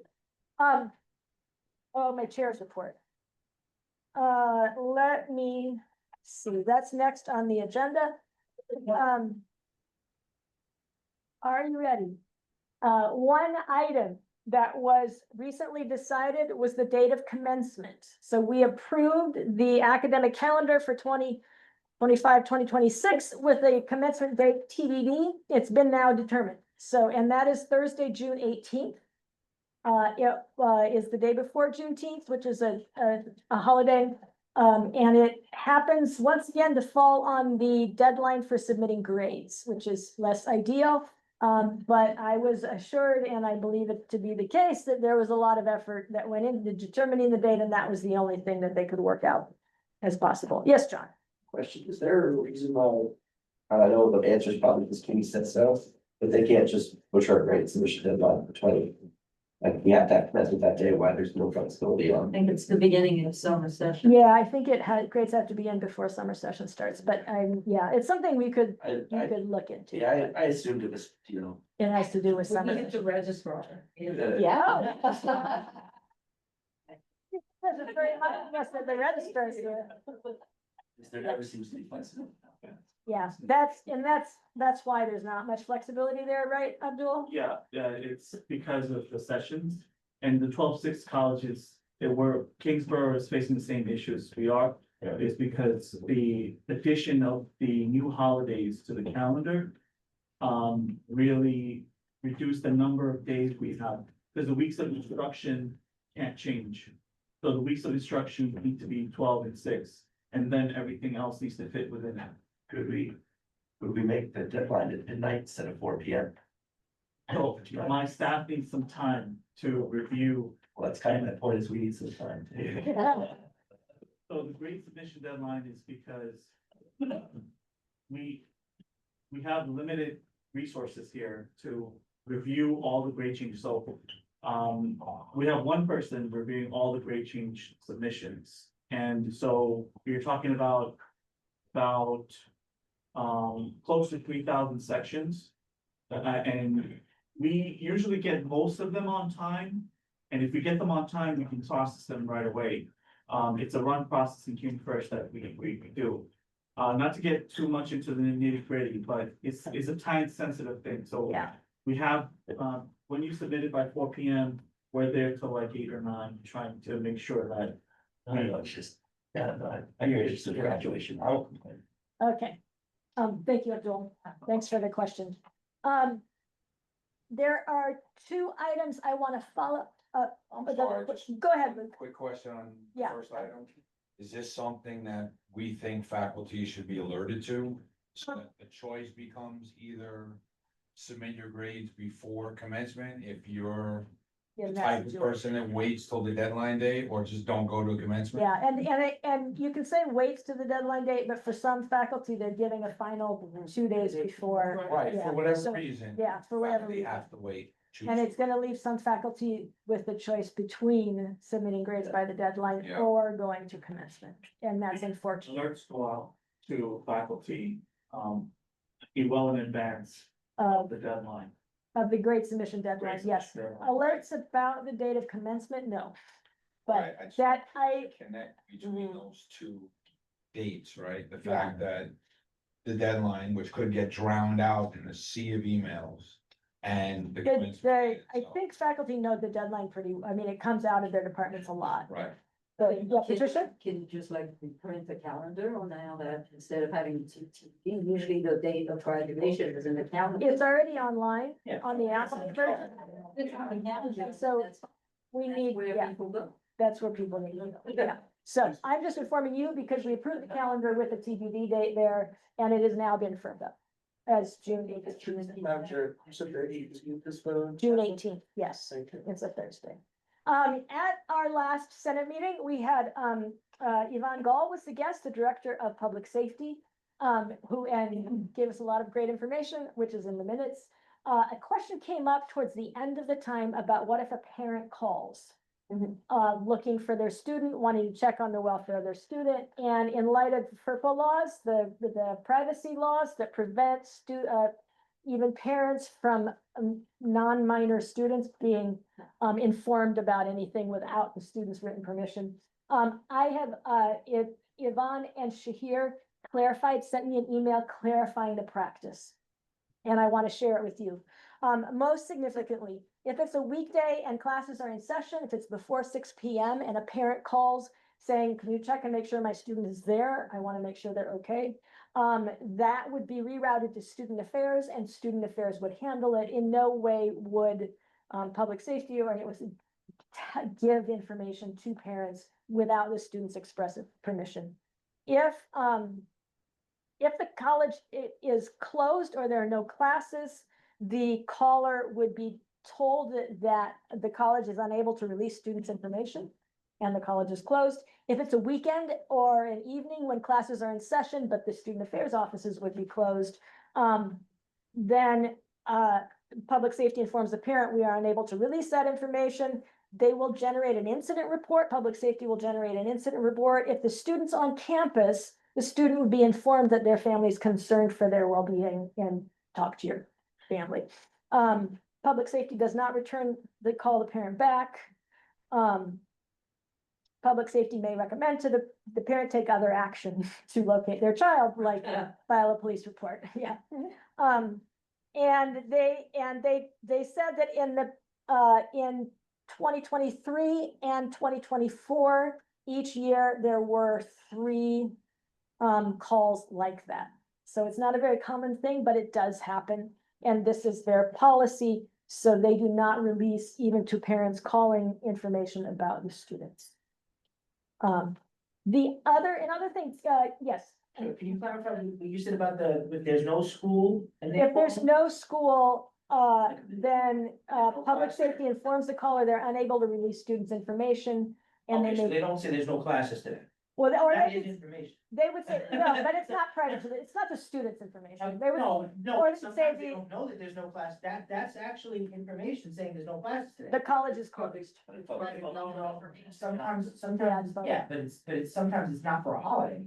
Oh, my chair's report. Let me see, that's next on the agenda. Are you ready? One item that was recently decided was the date of commencement. So we approved the academic calendar for 2025-2026 with a commencement date TBD. It's been now determined. So, and that is Thursday, June 18th. It is the day before Juneteenth, which is a holiday. And it happens once again to fall on the deadline for submitting grades, which is less ideal. But I was assured, and I believe it to be the case, that there was a lot of effort that went into determining the date, and that was the only thing that they could work out as possible. Yes, John? Question, is there a reason why, I know the answer is probably because Kenny said so, but they can't just push our grade submission deadline for 20? Like, we have that, that's that day, why there's no flexibility I on. think it's the beginning of summer session. Yeah, I think grades have to be in before summer session starts, but yeah, it's something we could look into. Yeah, I assumed it was, It has to do with We summer. need to register. Yeah. That's very much, yes, that the registrars here. there never seems to be flexibility. Yeah, that's why there's not much flexibility there, right, Abdul? Yeah, it's because of the sessions and the 12-6 colleges, Kingsborough is facing the same issues we are. Is because the addition of the new holidays to the calendar really reduced the number of days we have, because the weeks of instruction can't change. So the weeks of instruction need to be 12 and 6, and then everything else needs to fit within that. Could we make the deadline at midnight instead of 4 p.m.? So my staff needs some time to review. Well, that's kind of my point, is we need some time to. So the grade submission deadline is because we have limited resources here to review all the grade changes. So we have one person reviewing all the grade change submissions. And so you're talking about close to 3,000 sections. And we usually get most of them on time. And if we get them on time, we can process them right away. It's a run processing queue first that we do. Not to get too much into the nitty gritty, but it's a time sensitive thing, so. Yeah. We have, when you submit it by 4 p.m., we're there till like 8 or 9, trying to make sure that. I know, it's just, yeah, no, I hear it's just a graduation, I won't complain. Okay, thank you, Abdul. Thanks for the question. There are two items I want to follow up. I'm but sorry, the- just- Go ahead, Luke. Quick question on the Yeah. first item. Is this something that we think faculty should be alerted to? So that the choice becomes either submit your grades before commencement if you're Yeah, the that's type of Abdul. person that waits till the deadline day, or just don't go to commencement? Yeah, and you can say waits to the deadline date, but for some faculty, they're giving a final 2 days before. Right, Yeah, for whatever so- reason. Yeah, for whatever Faculty reason. have to wait. And it's gonna leave some faculty with the choice between submitting grades by the deadline Yeah. or going to commencement, and that's unfortunate. Alerts go out to faculty, well in advance Of, of the deadline. of the grade submission deadline, Grade yes. submission deadline. Alerts about the date of commencement, no. Right, But I just that wanted to Connect between those two dates, right? The fact that the deadline, which could get drowned out in a sea of emails, and the commencement date I itself. think faculty know the deadline I mean, it comes out of their departments a lot. Right. But, yeah, Patricia? Can you just like print the calendar on now that instead of having to, usually the date of graduation is in the calendar. It's already online Yeah. on the app. It's on the calendar, So that's- we that's need, where yeah, people go. that's where people need to go. Yeah. So I'm just informing you because we approved the calendar with the TBD date there, and it has now been firmed up as June 8th. June 18th, yes, it's a Thursday. At our last Senate meeting, we had, Yvonne Gall was the guest, the Director of Public Safety, who gave us a lot of great information, which is in the minutes. A question came up towards the end of the time about what if a parent calls, looking for their student, wanting to check on the welfare of their student, and in light of FERPA laws, the privacy laws that prevent even parents from non-minor students being informed about anything without the student's written permission. I have, Yvonne and Shahir sent me an email clarifying the practice. And I want to share it with you. Most significantly, if it's a weekday and classes are in session, if it's before 6 p.m. and a parent calls saying, can you check and make sure my student is there? I want to make sure they're okay. That would be rerouted to student affairs, and student affairs would handle it. In no way would public safety or it was give information to parents without the student's expressive permission. If the college is closed or there are no classes, the caller would be told that the college is unable to release students' information and the college is closed. If it's a weekend or an evening when classes are in session, but the student affairs offices would be closed, then public safety informs the parent we are unable to release that information. They will generate an incident report. Public safety will generate an incident report. If the student's on campus, the student would be informed that their family is concerned for their well-being and talk to your family. Public safety does not return the call the parent back. Public safety may recommend to the parent take other action to locate their child, like file a police report. Yeah. And they said that in 2023 and 2024, each year there were 3 calls like that. So it's not a very common thing, but it does happen. And this is their policy. So they do not release even to parents calling information about the students. In other things, yes. Can you clarify what you said about if there's no school? and they- If there's no school, then, public safety informs the caller they're unable to release students' information. And Okay, they so may, they don't say there's no classes today. well, or That they is could- information. they would say, no, but it's not private, it's not the students' information. They would, or No, they could say sometimes they the, don't know that there's no class, that's actually information saying there's no classes today. the college is closed. Sometimes, yeah, but it's sometimes it's not for a holiday.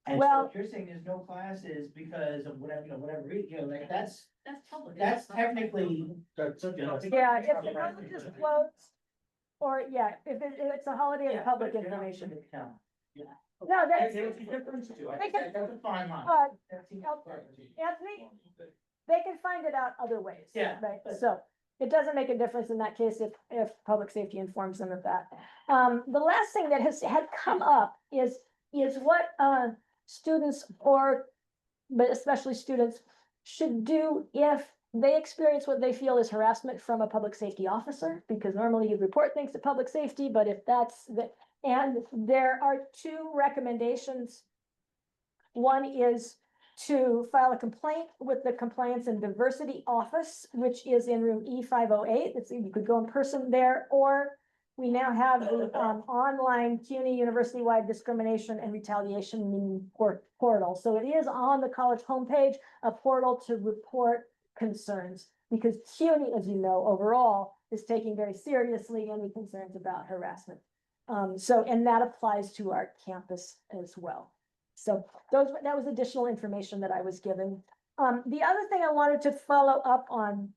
And so Well- if you're saying there's no classes because of whatever, whatever reason, like that's public. technically. That's, Yeah, if the college is closed, or, yeah, if it's a holiday, it's public information. No, that's, They can- That's a fine line. Anthony, they can find it out other ways. Yeah. Right, so it doesn't make a difference in that case if public safety informs them of that. The last thing that had come up is what, students but especially students should do if they experience what they feel is harassment from a public safety officer, because normally you report things to public safety, but if that's and there are two recommendations. One is to file a complaint with the Compliance and Diversity Office, which is in room E508. You could go in person there, or we now have the online CUNY University-wide Discrimination and Retaliation portal. So it is on the college homepage, a portal to report concerns, because CUNY, as you know, overall is taking very seriously any concerns about harassment. And that applies to our campus as well. So that was additional information that I was given. The other thing I wanted to follow up on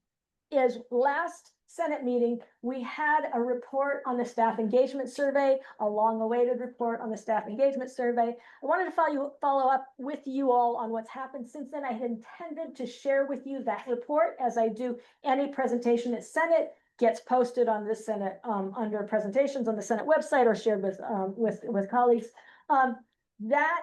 is last Senate meeting, we had a report on the staff engagement survey, a long-awaited report on the staff engagement survey. I wanted to follow up with you all on what's happened since then. I had intended to share with you that report as I do any presentation at Senate gets posted on the Senate, under presentations on the Senate website or shared with colleagues. That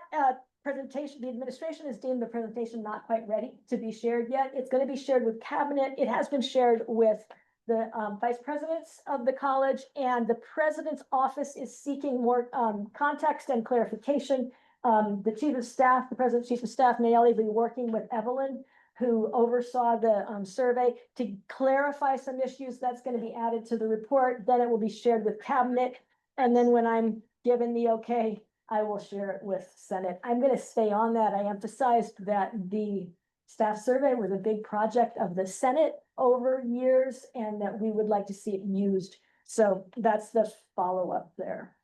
presentation, the administration has deemed the presentation not quite ready to be shared yet. It's going to be shared with cabinet. It has been shared with the vice presidents of the college, and the president's office is seeking more context and clarification. The chief of staff, the president's chief of staff, Nayeli, will be working with Evelyn, who oversaw the survey, to clarify some issues. That's going to be added to the report. Then it will be shared with cabinet. And then when I'm given the okay, I will share it with Senate. I'm going to stay on that. I emphasized that the staff survey was a big project of the Senate over years, and that we would like to see it used. So that's the follow-up there.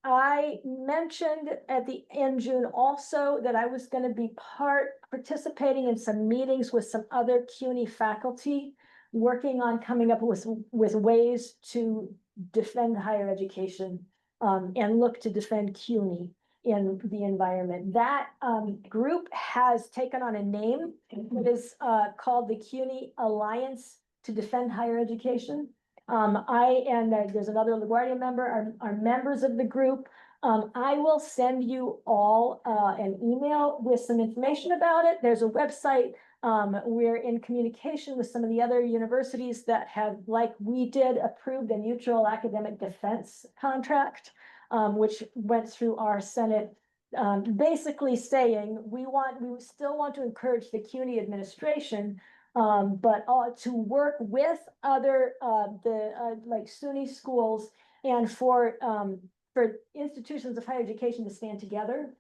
I mentioned in June also that I was going to be participating in some meetings with some other CUNY faculty, working on coming up with ways to defend higher education, and look to defend CUNY in the environment. That group has taken on a name. It is called the CUNY Alliance to Defend Higher Education. There's another LaGuardia member, are members of the group. I will send you all an email with some information about it. There's a website. We're in communication with some of the other universities that have, like we did, approved a mutual academic defense contract, which went through our Senate, basically saying we still want to encourage the CUNY administration, but to work with other like SUNY schools, and for institutions of higher education to stand together.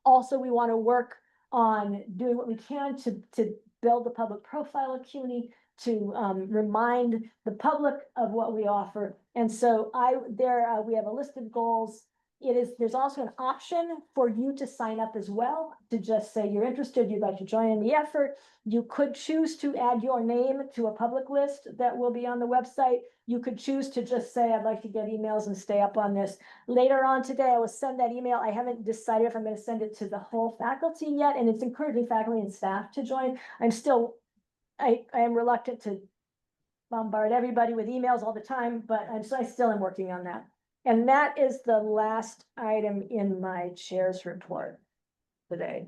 Also, we want to work on doing what we can to build the public profile of CUNY, to remind the public of what we offer. And so we have a list of goals. There's also an option for you to sign up as well, to just say you're interested, you'd like to join in the effort. You could choose to add your name to a public list that will be on the website. You could choose to just say, I'd like to get emails and stay up on this. Later on today, I will send that email. I haven't decided if I'm going to send it to the whole faculty yet, and it's encouraging faculty and staff to join. I am reluctant to bombard everybody with emails all the time, but I still am working on that. And that is the last item in my chair's report today.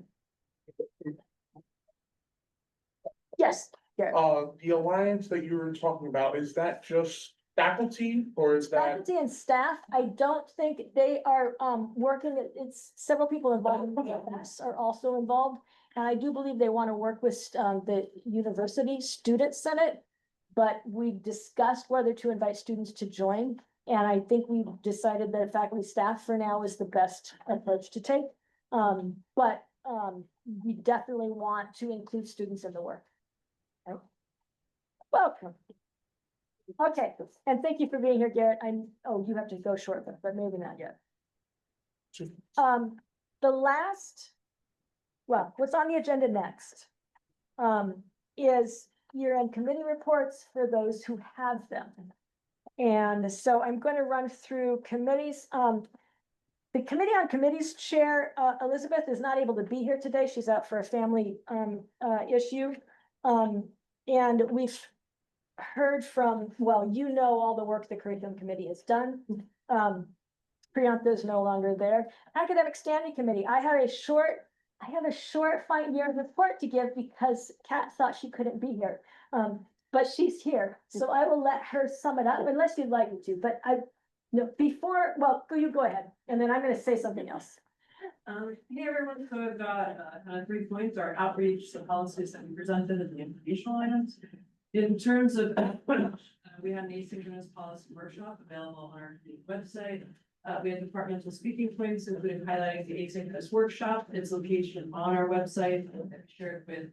Yes, Garrett. the alliance that you were talking about, is that just faculty, or is that? Faculty and staff, I don't think they are, working, it's several people involved, us are also involved. And I do believe they want to work with, the university student senate. But we discussed whether to invite students to join, and I think we decided that faculty staff for now is the best approach to take. But we definitely want to include students in the work. Okay. Welcome. Okay, and thank you for being here, Garrett. Oh, you have to go shortly, but maybe not yet. The last, well, what's on the agenda next? Is year-end committee reports for those who have them. And so I'm going to run through committees. The Committee on Committees Chair, Elizabeth, is not able to be here today. She's out for a family issue. And we've heard from, well, you know, all the work the Curriculum Committee has done. Priyanka is no longer there. Academic Standing Committee, I have a short 5-year report to give because Kat thought she couldn't be here. But she's here, so I will let her sum it up unless you'd like me to, but no, before, well, you go ahead, and then I'm gonna say something else. Hey everyone, so I've got kind of 3 points, our outreach, the policies that we presented and the informational items. In terms of, we had an asynchronous policy workshop available on our website. We had departmental speaking points, including highlighting the asynchronous workshop, its location on our website, shared with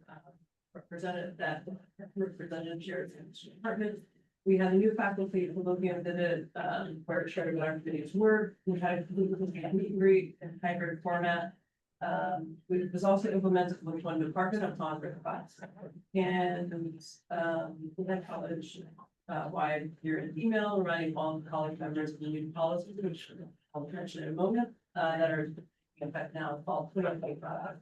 representative chairs in the department. We had a new faculty who looking at the where sharing what our committees were. We had a meet and greet in hybrid format. It was also implemented with one department upon request. And we had college wide year-end email reminding all the college members of the new policies, which I'll mention in a moment, that are in effect now fall 2025.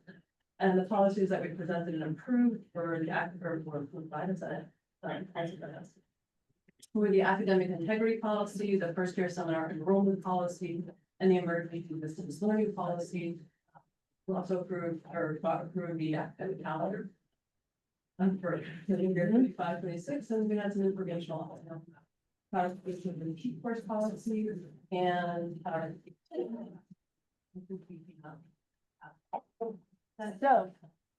And the policies that we presented and approved for the approved by the Senate. For the academic integrity policy, the first year seminar enrollment policy, and the emergency distance learning policy. We also approved the academic calendar. For the year 25-26, and we had some informational. Clarification of the key course policy and. So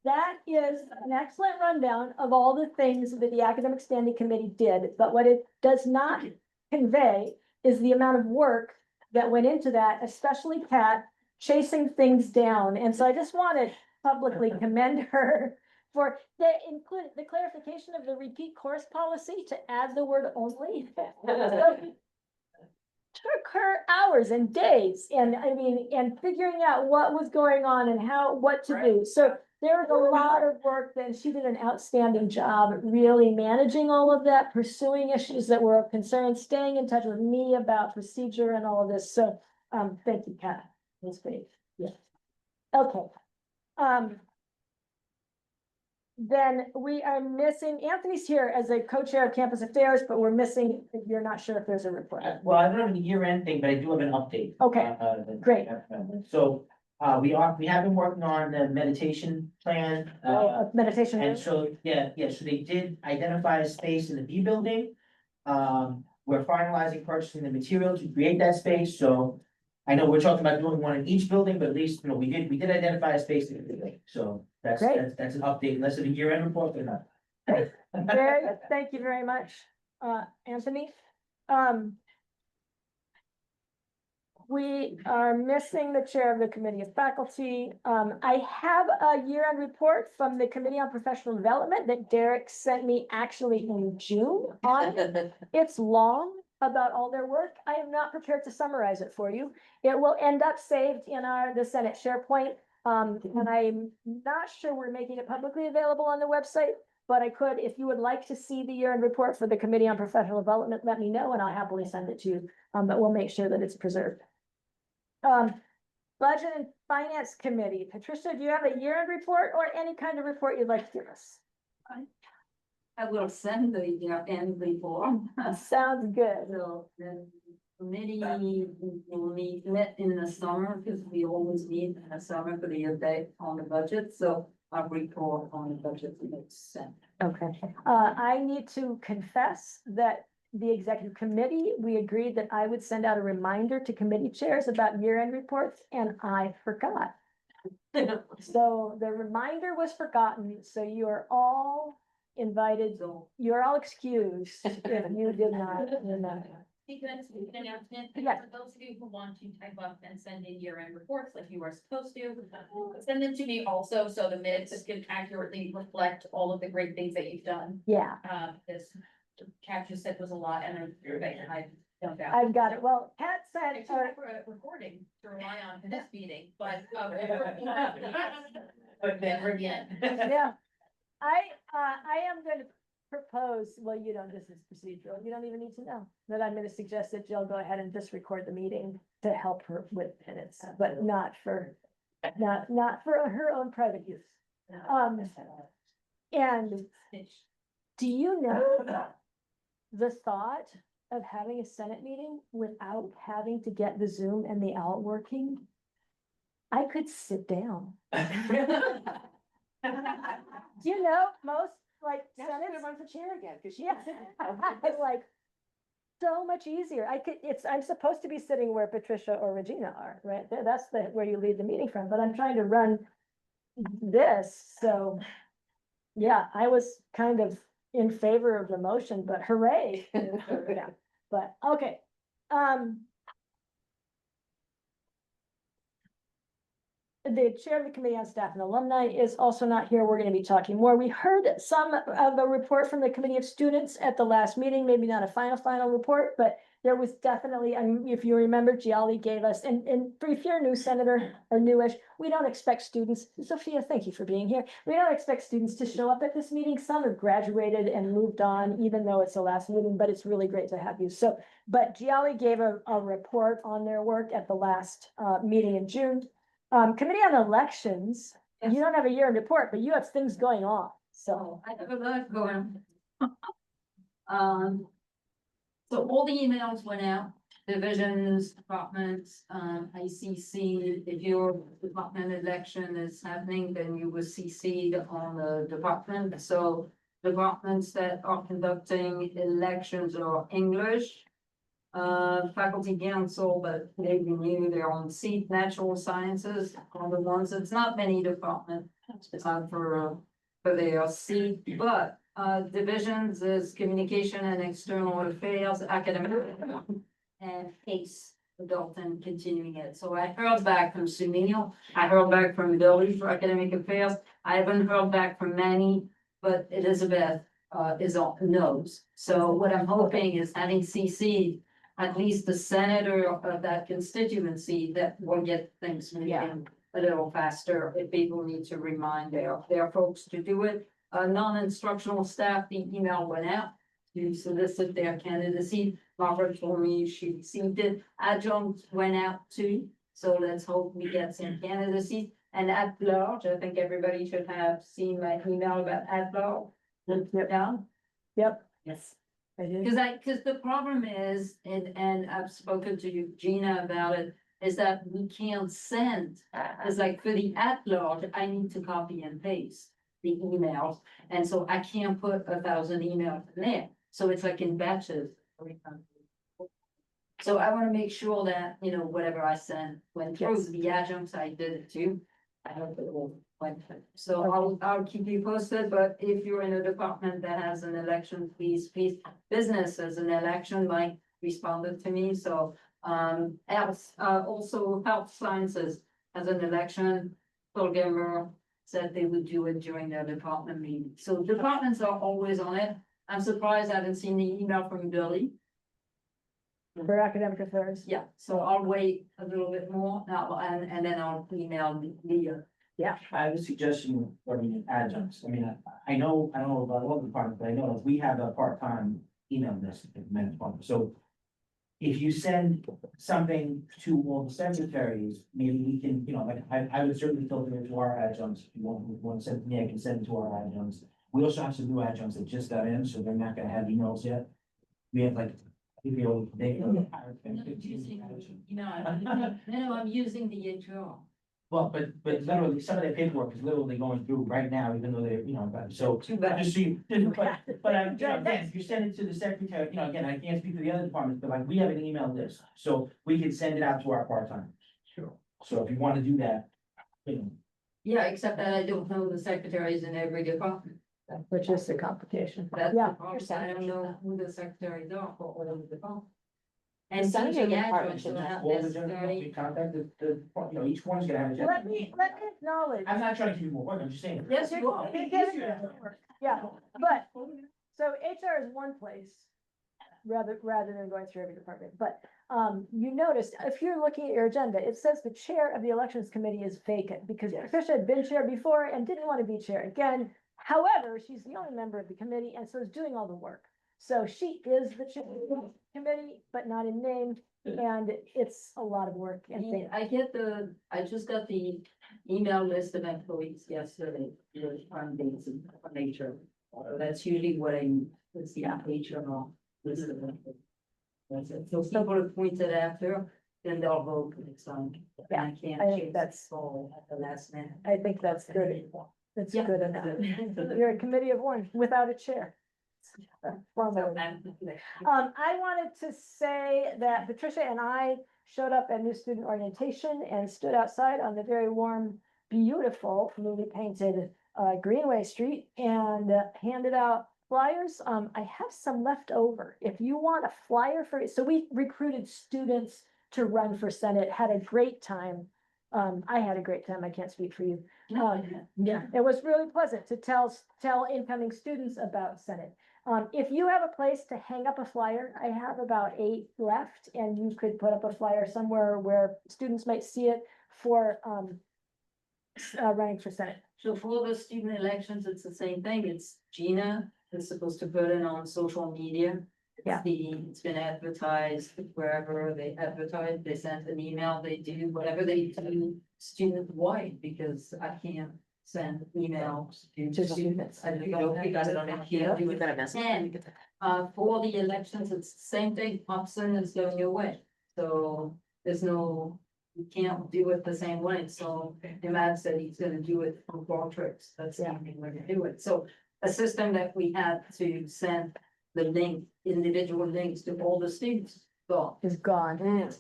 that is an excellent rundown of all the things that the Academic Standing Committee did, but what it does not convey is the amount of work that went into that, especially Kat, chasing things down. And so I just want to publicly commend her for the clarification of the repeat course policy to add the word only. Took her hours and days and figuring out what was going on and what to do. So there was a lot of work and she did an outstanding job at really managing all of that, pursuing issues that were of concern, staying in touch with me about procedure and all of this. So, thank you, Kat. That's great. Yeah. Okay. Then we are missing, Anthony's here as a co-chair of campus affairs, but we're missing, you're not sure if there's a report. Well, I don't have a year-end thing, but I do have an update. Okay, great. So, we have been working on the meditation plan. Meditation. And so, so they did identify a space in the B building. We're finalizing purchasing the material to create that space, so. I know we're talking about doing one in each building, but at least, we did identify a space in the building, so that's Great. an update, unless it's a year-end report or not. Thank you very much, Anthony. We are missing the chair of the committee of faculty. I have a year-end report from the Committee on Professional Development that Derek sent me actually in June on. It's long about all their work. I am not prepared to summarize it for you. It will end up saved in the Senate SharePoint. And I'm not sure we're making it publicly available on the website, but I could, if you would like to see the year-end report for the Committee on Professional Development, let me know and I'll happily send it to you. But we'll make sure that it's preserved. Budget and Finance Committee. Patricia, do you have a year-end report or any kind of report you'd like to give us? I will send the end report. Sounds good. So the committee met in the summer because we always meet in the summer for the update on the budget. So I'll report on the budget next December. Okay. I need to confess that the executive committee, we agreed that I would send out a reminder to committee chairs about year-end reports, and I forgot. So the reminder was forgotten, so you are all invited, you're all excused if you did not remember. Because an announcement, Yeah. for those of you who want to type up and send in year-end reports like you are supposed to, send them to me also, so the minutes can accurately reflect all of the great things that you've done. Yeah, This Kat just said was a lot, and I dumped out. I've got it. Well, Pat I said, do have a recording to rely on for this meeting, but. But never again. yeah. I am going to propose, well, you don't, this is procedural. You don't even need to know that I'm going to suggest that Jill go ahead and just record the meeting to help her with minutes, but not for her own private use. And do you know the thought of having a Senate meeting without having to get the Zoom and the out working? I could sit down. You know, most like Senate run for chair again, because yeah, like so much easier. I'm supposed to be sitting where Patricia or Regina are, right? That's where you lead the meeting from, but I'm trying to run this, so. Yeah, I was kind of in favor of the motion, but hooray. Yeah, but, okay, the chair of the Committee on Staff and Alumni is also not here. We're gonna be talking more. We heard some of a report from the Committee of Students at the last meeting, maybe not a final report, but there was definitely, if you remember, Giali gave us, and if you're a new senator or newish, we don't expect students, Sophia, thank you for being here. We don't expect students to show up at this meeting. Some have graduated and moved on, even though it's the last meeting, but it's really great to have you. So, but Giali gave a report on their work at the last meeting in June. Committee on Elections, you don't have a year-end report, but you have things going on, so. I have a lot going on. So all the emails went out, divisions, departments, ICC, if your department election is happening, then you will CC'd on the department. So departments that are conducting elections are English, faculty council, but they renew their own seat, natural sciences are the ones, it's not many departments. It's not for their seat, but divisions is communication and external affairs, academic. And PACE, adult and continuing ed. So I heard back from Sunil, I heard back from Billy for academic affairs, I haven't heard back from Manny, but Elizabeth is on knows. So what I'm hoping is having CC at least the senator of that constituency that will get things moving a little faster if people need to remind their folks to do it. Non-instructional staff, the email went out to solicit their candidacy. Margaret told me she received it. Adjunct went out too. So let's hope we get some candidacies. And at large, I think everybody should have seen my email about at large. Down. Yep. Yes. I did. Because the problem is, and I've spoken to Gina about it, is that we can't send. It's like for the at-large, I need to copy and paste the emails, and so I can't put 1,000 emails in there. So it's like in batches. So I want to make sure that, you know, whatever I send went through. Yes. The adjuncts, I did it too. I hope it will went through. So I'll keep you posted, but if you're in a department that has an election, please, business as an election, like responded to me, so. Else, also health sciences as an election, Phil Gimmer said they would do it during their department meeting. So departments are always on it. I'm surprised I haven't seen the email from Billy. For academic affairs. Yeah, so I'll wait a little bit more now, and then I'll email Leah. I have a suggestion for the adjuncts. I mean, I know, I don't know about all the departments, but I know that we have a part-time email list at the minutes one. So if you send something to all the secretaries, maybe we can, you know, like, I would certainly filter it to our adjuncts. If you want to send to me, I can send it to our adjuncts. We also have some new adjuncts that just got in, so they're not gonna have emails yet. We have like, No, I'm using the HR. Well, but literally, some of their paperwork is literally going through right now, even though they're, you know, so. Too bad. Just so you, but I, you know, again, if you send it to the secretary, you know, again, I can't speak to the other departments, but like, we have an email list, so we can send it out to our part-timers. Sure. So if you wanna do that, you know. Yeah, except that I don't know the secretaries in every department. Which is the complication. That's Yeah. the problem. I don't know who the secretaries are for all of the departments. The And Senate teaching department adjuncts should don't have have All the general, necessarily. we contact the, you know, each one's gonna have a general. Let me acknowledge. I'm not trying to give you more work, I'm just saying. Yes, you are. Yeah, but, so HR is one place, rather than going through every department, but, you noticed, if you're looking at your agenda, it says the chair of the elections committee is vacant, because Yes. Patricia had been chair before and didn't want to be chair again. However, she's the only member of the committee, and so is doing all the work. So she is the chair of the committee, but not in name, and it's a lot of work and things. I just got the email list of employees yesterday, on things of nature. That's usually what it's the HR list of employees. That's it. So people are appointed after, then they'll vote next time. And I can't I think change that's- this all at the last minute. I think that's good. That's Yeah. good enough. You're a committee of one without a chair. Formally. I wanted to say that Patricia and I showed up at new student orientation and stood outside on the very warm, beautiful, newly painted Greenway Street and handed out flyers. I have some left over. If you want a flyer for, so we recruited students to run for Senate, had a great time. I had a great time. I can't speak for you. Yeah, it was really pleasant to tell incoming students about Senate. If you have a place to hang up a flyer, I have about 8 left, and you could put up a flyer somewhere where students might see it for, running for Senate. So for the student elections, it's the same thing. It's Gina is supposed to put it on social media. Yeah. It's been advertised wherever they advertise, they send an email, they do whatever they do student-wide, because I can't send emails to students. I don't know if you got it on my You've do it. got a message. And, for the elections, it's the same thing. Hobson is going your way. So there's no, you can't do it the same way. So Imad said he's gonna do it from Qualtrics. That's the only way to do it. So a system that we had to send the link, individual links to all the students. So Is gone.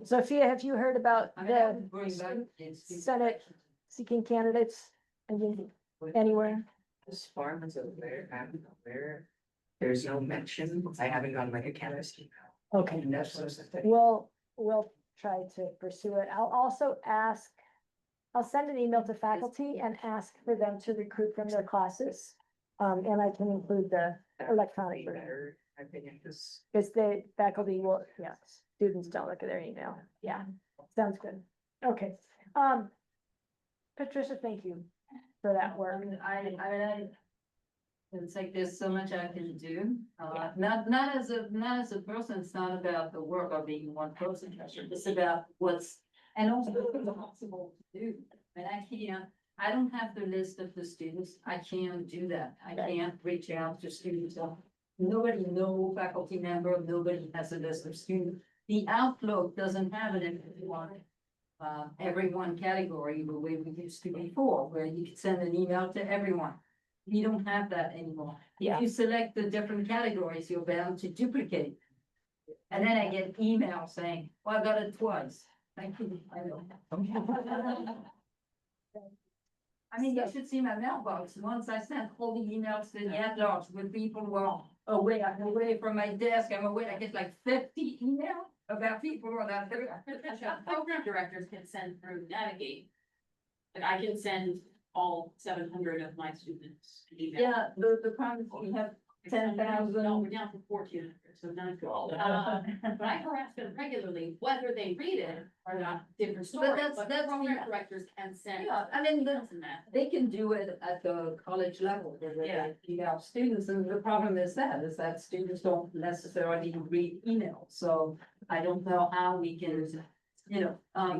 Sophia, have you heard about I mean, I would the bring back student the student Senate elections. seeking candidates anywhere? This farm is over there, I'm aware. There's no mention, I haven't gotten like a canvas email. Okay. And that's what I think. We'll try to pursue it. I'll also I'll send an email to faculty and ask for them to recruit from their classes. And I can include the electronic version, Better, in my opinion, because because the faculty will, yeah, students don't look at their email. Yeah, sounds good. Okay. Patricia, thank you for that work. It's like there's so much I can do, not as a person, it's not about the work of being one person, it's about what's, and also what's possible to do. And I don't have the list of the students, I can't do that, I can't reach out to students. Nobody, no faculty member, nobody has a list of students. The Outlook doesn't have it in everyone category the way we used to before, where you could send an email to everyone. We don't have that anymore. If you select the different categories, you're bound to duplicate. And then I get email saying, well, I got it twice. Thank you. I know. I mean, you should see my mailbox. Once I sent all the emails to the at-large when people were away, I'm away from my desk, I'm away, I get like 50 emails about people who are not there. Program directors can send through Navigate. Like I can send all 700 of my students an email. Yeah, the problem is we have 10,000. No, we're down to 1,400, so not good. But I harass them regularly, whether they read it or not, different story, that's- but that's program the- directors can send. Yeah, I mean, emails and that. they can do it at the college level, where Yeah. they have students, and the problem is that students don't necessarily read emails, so I don't know how we can,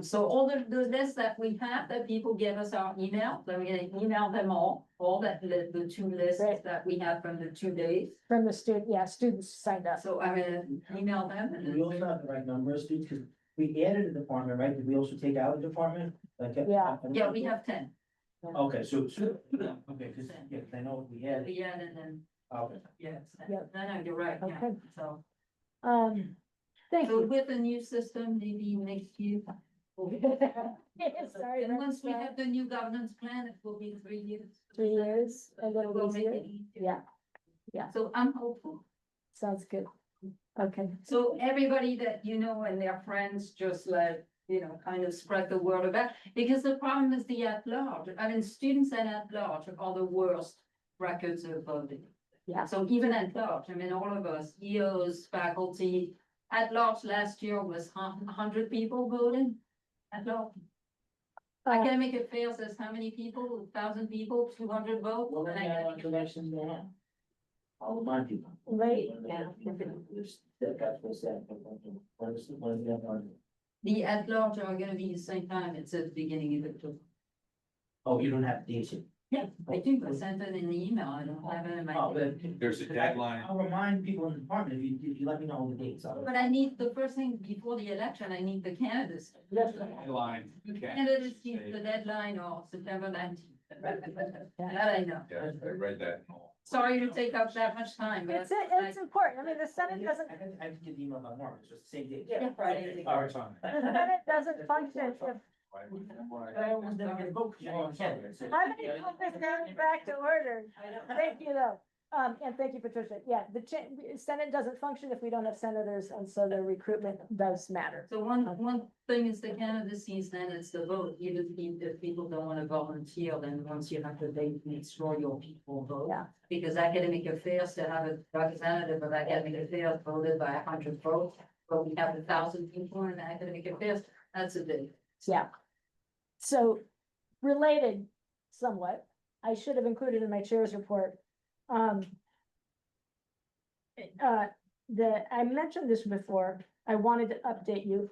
so all the lists that we have, that people give us our email, then we're gonna email them all that, the 2 lists Right. that we have from the 2 days, From the students signed up. so I'm gonna email them Do we also have the right numbers, dude, cause we added a department, right? Did we also take out a department? Like, Yeah. Yeah, we have 10. Okay, so, okay, cause, yeah, 'cause I know we added, We add and then, okay. yes, Yeah. no, you're right, yeah, Okay. so. Thank So you. with the new system, maybe next year. Sorry, And once we that's, have the new governance plan, it will be 3 years. 3 years, a little We'll make easier. it easier. Yeah. So I'm hopeful. Sounds good. Okay. So everybody that you know and their friends, just like, kind of spread the word about, because the problem is the at large, I mean, students and at large are the worst records of voting. Yeah. So even at large, I mean, all of us, EOs, faculty, at large last year was 100 people voting. At large. Academic affairs says how many people, 1,000 people, 200 votes. Well, then, And academic elections going on. All of my people. Right. The at large are gonna be the same time, it's at the beginning of October. Oh, you don't have dates yet? Yeah, I do, I sent it in the email, I don't have it in my. Oh, but. There's a deadline. I'll remind people in the department if you let me know the dates. But I need, the first thing before the election, I need the candidates. Deadline. Candidates need the deadline or September 19th. That I know. Yeah, I read that. Sorry to take up that much time, but. It's important. I mean, the Senate doesn't, I can get the email about Mark, it's just the same date. Yeah, Friday. All right, fine. the Senate doesn't function if, But I almost never get a vote because you're on candidate. so- how many people is back to order? Thank you though. And thank you, Patricia. Yeah, the Senate doesn't function if we don't have senators, and so the recruitment does matter. So one thing is the candidacies, then it's the vote, even if people don't wanna volunteer, then once you have the date, make sure your people vote. Yeah. Because academic affairs, to have a representative of academic affairs voted by 100 votes, but we have 1,000 people in academic affairs, that's a big. Yeah. So related somewhat, I should have included in my chair's report. I mentioned this before, I wanted to update you.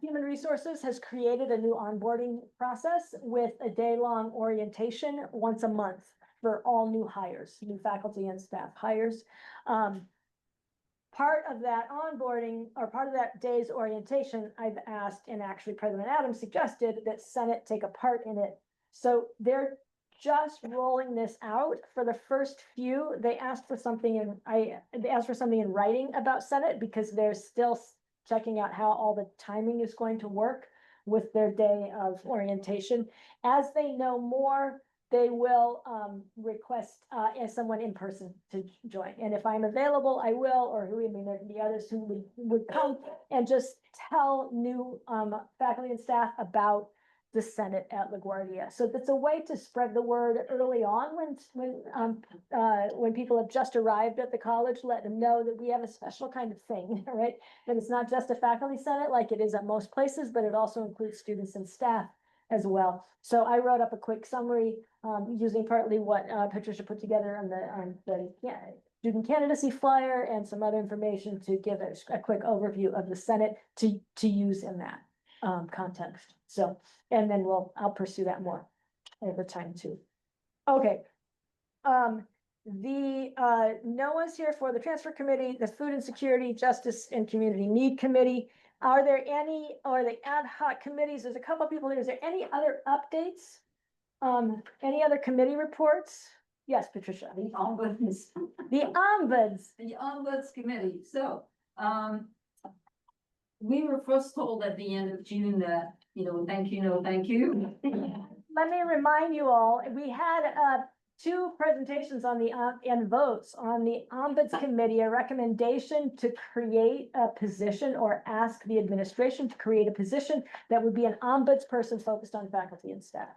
Human Resources has created a new onboarding process with a day-long orientation once a month for all new hires, new faculty and staff hires. Part of that onboarding, or part of that day's orientation, I've asked, and actually President Adams suggested that Senate take a part in it. So they're just rolling this out for the first few. They asked for something in writing about Senate because they're still checking out how all the timing is going to work with their day of orientation. As they know more, they will request as someone in person to join. And if I'm available, I will, or who, I mean, there can be others who would come and just tell new faculty and staff about the Senate at LaGuardia. So that's a way to spread the word early on when people have just arrived at the college, let them know that we have a special kind of thing, right? That it's not just a faculty Senate like it is at most places, but it also includes students and staff as well. So I wrote up a quick summary using partly what Patricia put together on the student candidacy flyer and some other information to give a quick overview of the Senate to use in that context. So, and then I'll pursue that more over time too. Okay. Noah's here for the transfer committee, the food and security, justice and community need committee. Are there any, or the ad hoc committees? There's a couple people here. Is there any other updates? Any other committee reports? Yes, Patricia. The ombuds. The ombuds. The ombuds committee, so, we were first told at the end of June that, thank you, no, thank you. Let me remind you all, we had two presentations on and votes on the ombuds committee, a recommendation to create a position or ask the administration to create a position that would be an ombuds person focused on faculty and staff.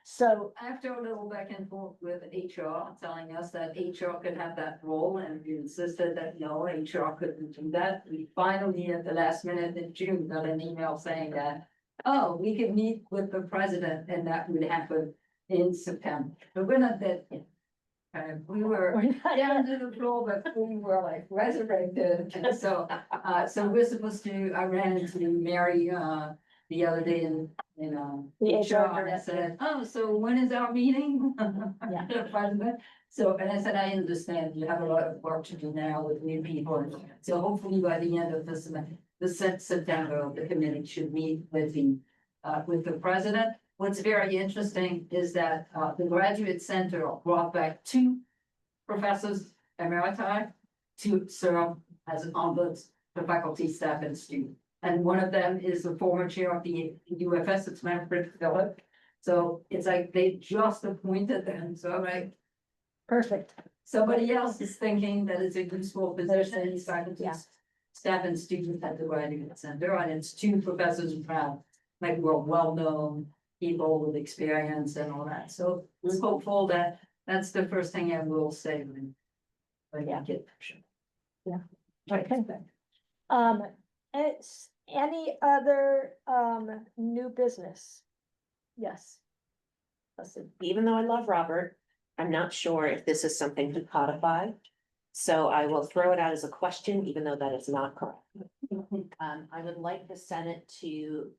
So After a little back and forth with HR, telling us that HR could have that role, and we insisted that no, HR couldn't do that. We finally, at the last minute in June, got an email saying that, oh, we could meet with the president, and that would happen in September. But we're not that yet. We were down to the floor, but we were like resurrected. And so we're supposed to, I ran into Mary, the other day in The HR, and I said, oh, so when is our meeting? Yeah. The president. So, and I said, I understand you have a lot of work to do now with new people. So hopefully by the end of this the September of the committee should meet with the president. What's very interesting is that, the Graduate Center brought back two professors emeriti to serve as ombuds for faculty, staff, and students. And one of them is the former chair of the UFS, it's Manfred Phillip. So it's like they just appointed them, so I'm like, Perfect. somebody else is thinking that it's a useful position, he's faculty, Yeah. staff and students at the Graduate Center, and it's two professors who have, like, were well-known people with experience and all that, so it's hopeful that that's the first thing I will say when I get. Okay. It's any other, new business? Yes. Listen, even though I love Robert, I'm not sure if this is something to codify. So I will throw it out as a question, even though that is not correct. I would like the Senate to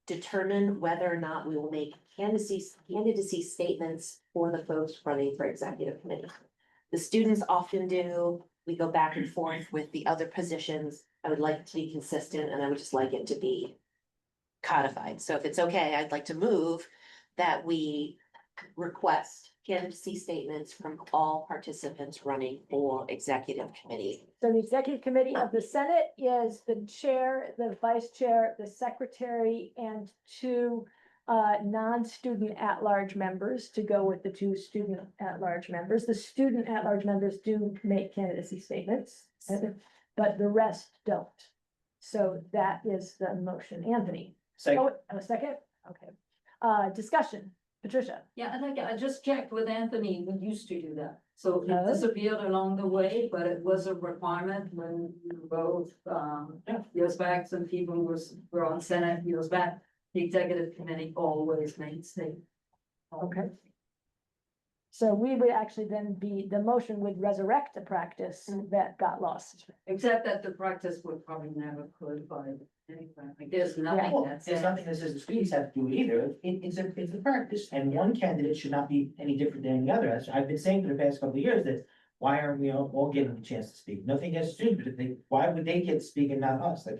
determine whether or not we will make candidacy statements for the folks running for executive committee. The students often do, we go back and forth with the other positions. I would like it to be consistent and I would just like it to be codified. So if it's okay, I'd like to move that we request candidacy statements from all participants running for executive committee. So the executive committee of the Senate is the chair, the vice chair, the secretary, and two non-student at-large members to go with the two student at-large members. The student at-large members do make candidacy statements, but the rest don't. So that is the motion. Anthony? Second. Oh, a second? Okay. Discussion. Patricia? Yeah, and I just checked with Anthony, we used to do that, so Oh. it disappeared along the way, but it was a requirement when we were both, years back, some people were on Senate years back. The executive committee always made statements. Okay. So we would actually then the motion would resurrect a practice that got lost. Except that the practice would probably never codify anything, like there's nothing Well, that there's says. nothing that says the students have to do it either. It's a practice, and one candidate should not be any different than the other. I've been saying for the past couple of years that why aren't we all getting a chance to speak? Nothing against students, but why would they get to speak and not us? Like,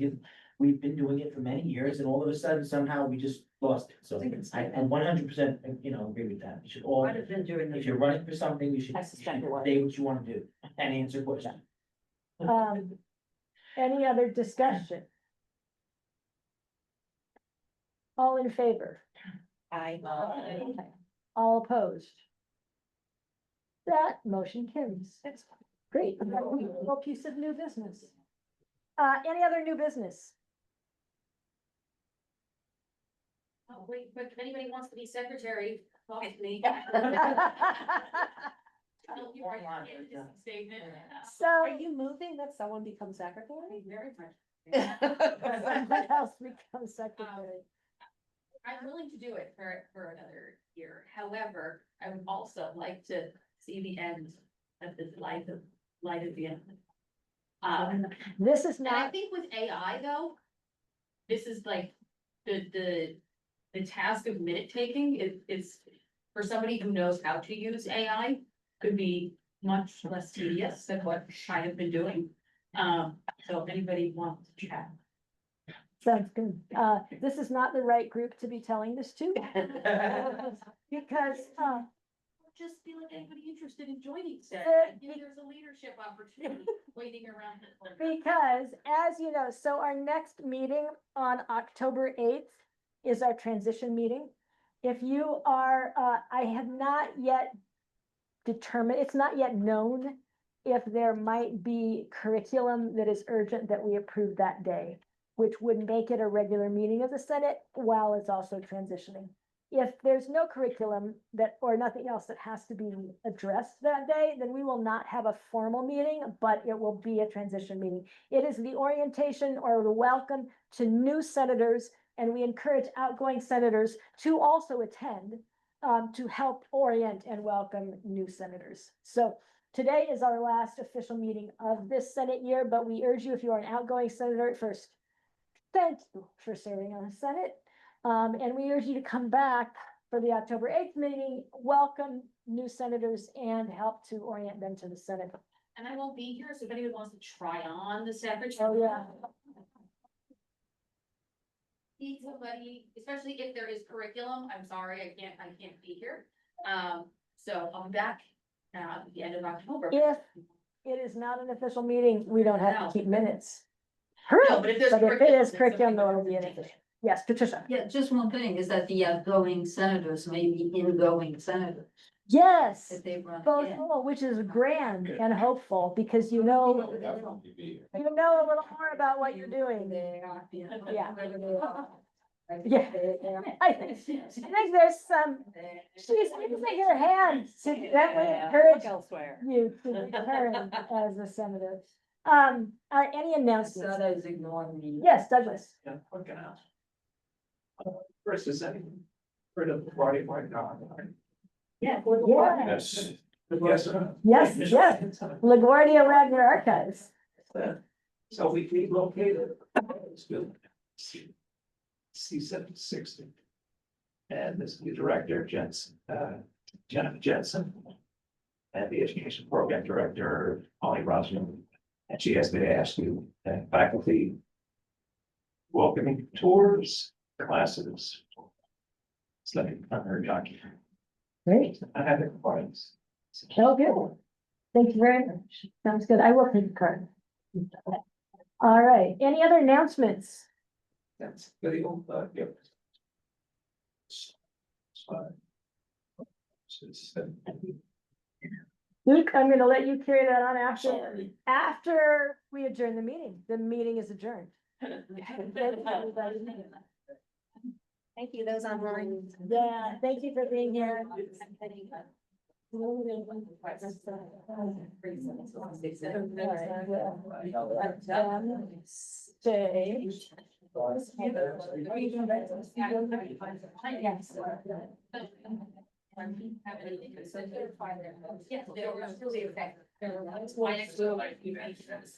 we've been doing it for many years, and all of a sudden, somehow, we just lost it. So I 100%, agree with that. You should all, Might have been during if the. you're running for something, you should I suspect it was. say what you want to do and answer questions. Any other discussion? All in favor? I, Okay. All opposed? That motion carries. That's great. A little piece of new business. Any other new business? Oh, wait, but if anybody wants to be secretary, talk to me. Help you write your candidacy statement. So, are you moving that someone becomes secretary? Very much. someone else becomes secretary. I'm willing to do it for another year. However, I would also like to see the end of this light at the end. This is And I not, think with AI though, this is like the task of minute taking is for somebody who knows how to use AI could be much less tedious than what I have been doing. So if anybody wants to chat. sounds good. This is not the right group to be telling this to. Because, Just feel like anybody interested in joining, so there's a leadership opportunity waiting around. because as you know, so our next meeting on October 8th is our transition meeting. If you are, I have not yet determined, it's not yet known if there might be curriculum that is urgent that we approve that day, which would make it a regular meeting of the Senate while it's also transitioning. If there's no curriculum or nothing else that has to be addressed that day, then we will not have a formal meeting, but it will be a transition meeting. It is the orientation or the welcome to new senators, and we encourage outgoing senators to also attend to help orient and welcome new senators. So today is our last official meeting of this Senate year, but we urge you, if you are an outgoing senator, first, thank you for serving on the Senate. And we urge you to come back for the October 8th meeting, welcome new senators and help to orient them to the Senate. and I won't be here, so if anyone wants to try on the secretary. Oh, yeah. Need somebody, especially if there is curriculum, I'm sorry, I can't be here. So I'll be back at the end of October. If it is not an official meeting, we don't have No. to keep minutes. No, but if there's But if it curriculum, is then curriculum, somebody it'll be an will take it. official. Yes, Patricia. Yeah, just one thing is that the outgoing senators may be ingoing senators Yes, if they run both, again. which is grand and hopeful, because you know a little more about what you're doing. They are, Yeah. Yeah. Yeah. I think there's some, she's raising her hand to gently encourage Elsewhere. you to return as a senator. Are any So announcements? that is ignoring me. Yes, Douglas. Yeah, what can I ask? First, is any rid of the party right now? Yeah. Yes. Yes. Yes, yes. LaGuardia Wagner Archives. So we relocated. C-760. And this new director, Jensen, Jennifer Jensen. And the education program director, Holly Rosman. And she asked me to ask you, faculty. Welcoming tours, classes. It's like on her document. Great. I have it for us. Oh, good. Thank you very much. Sounds good. I will take a card. All right. Any other announcements? That's video, yeah. Luke, I'm gonna let you carry that on after, Sorry. after we adjourn the meeting. The meeting is adjourned. Thank you, those online. Yeah, thank you for being here. Stay. Yes, they were still the effect. My next.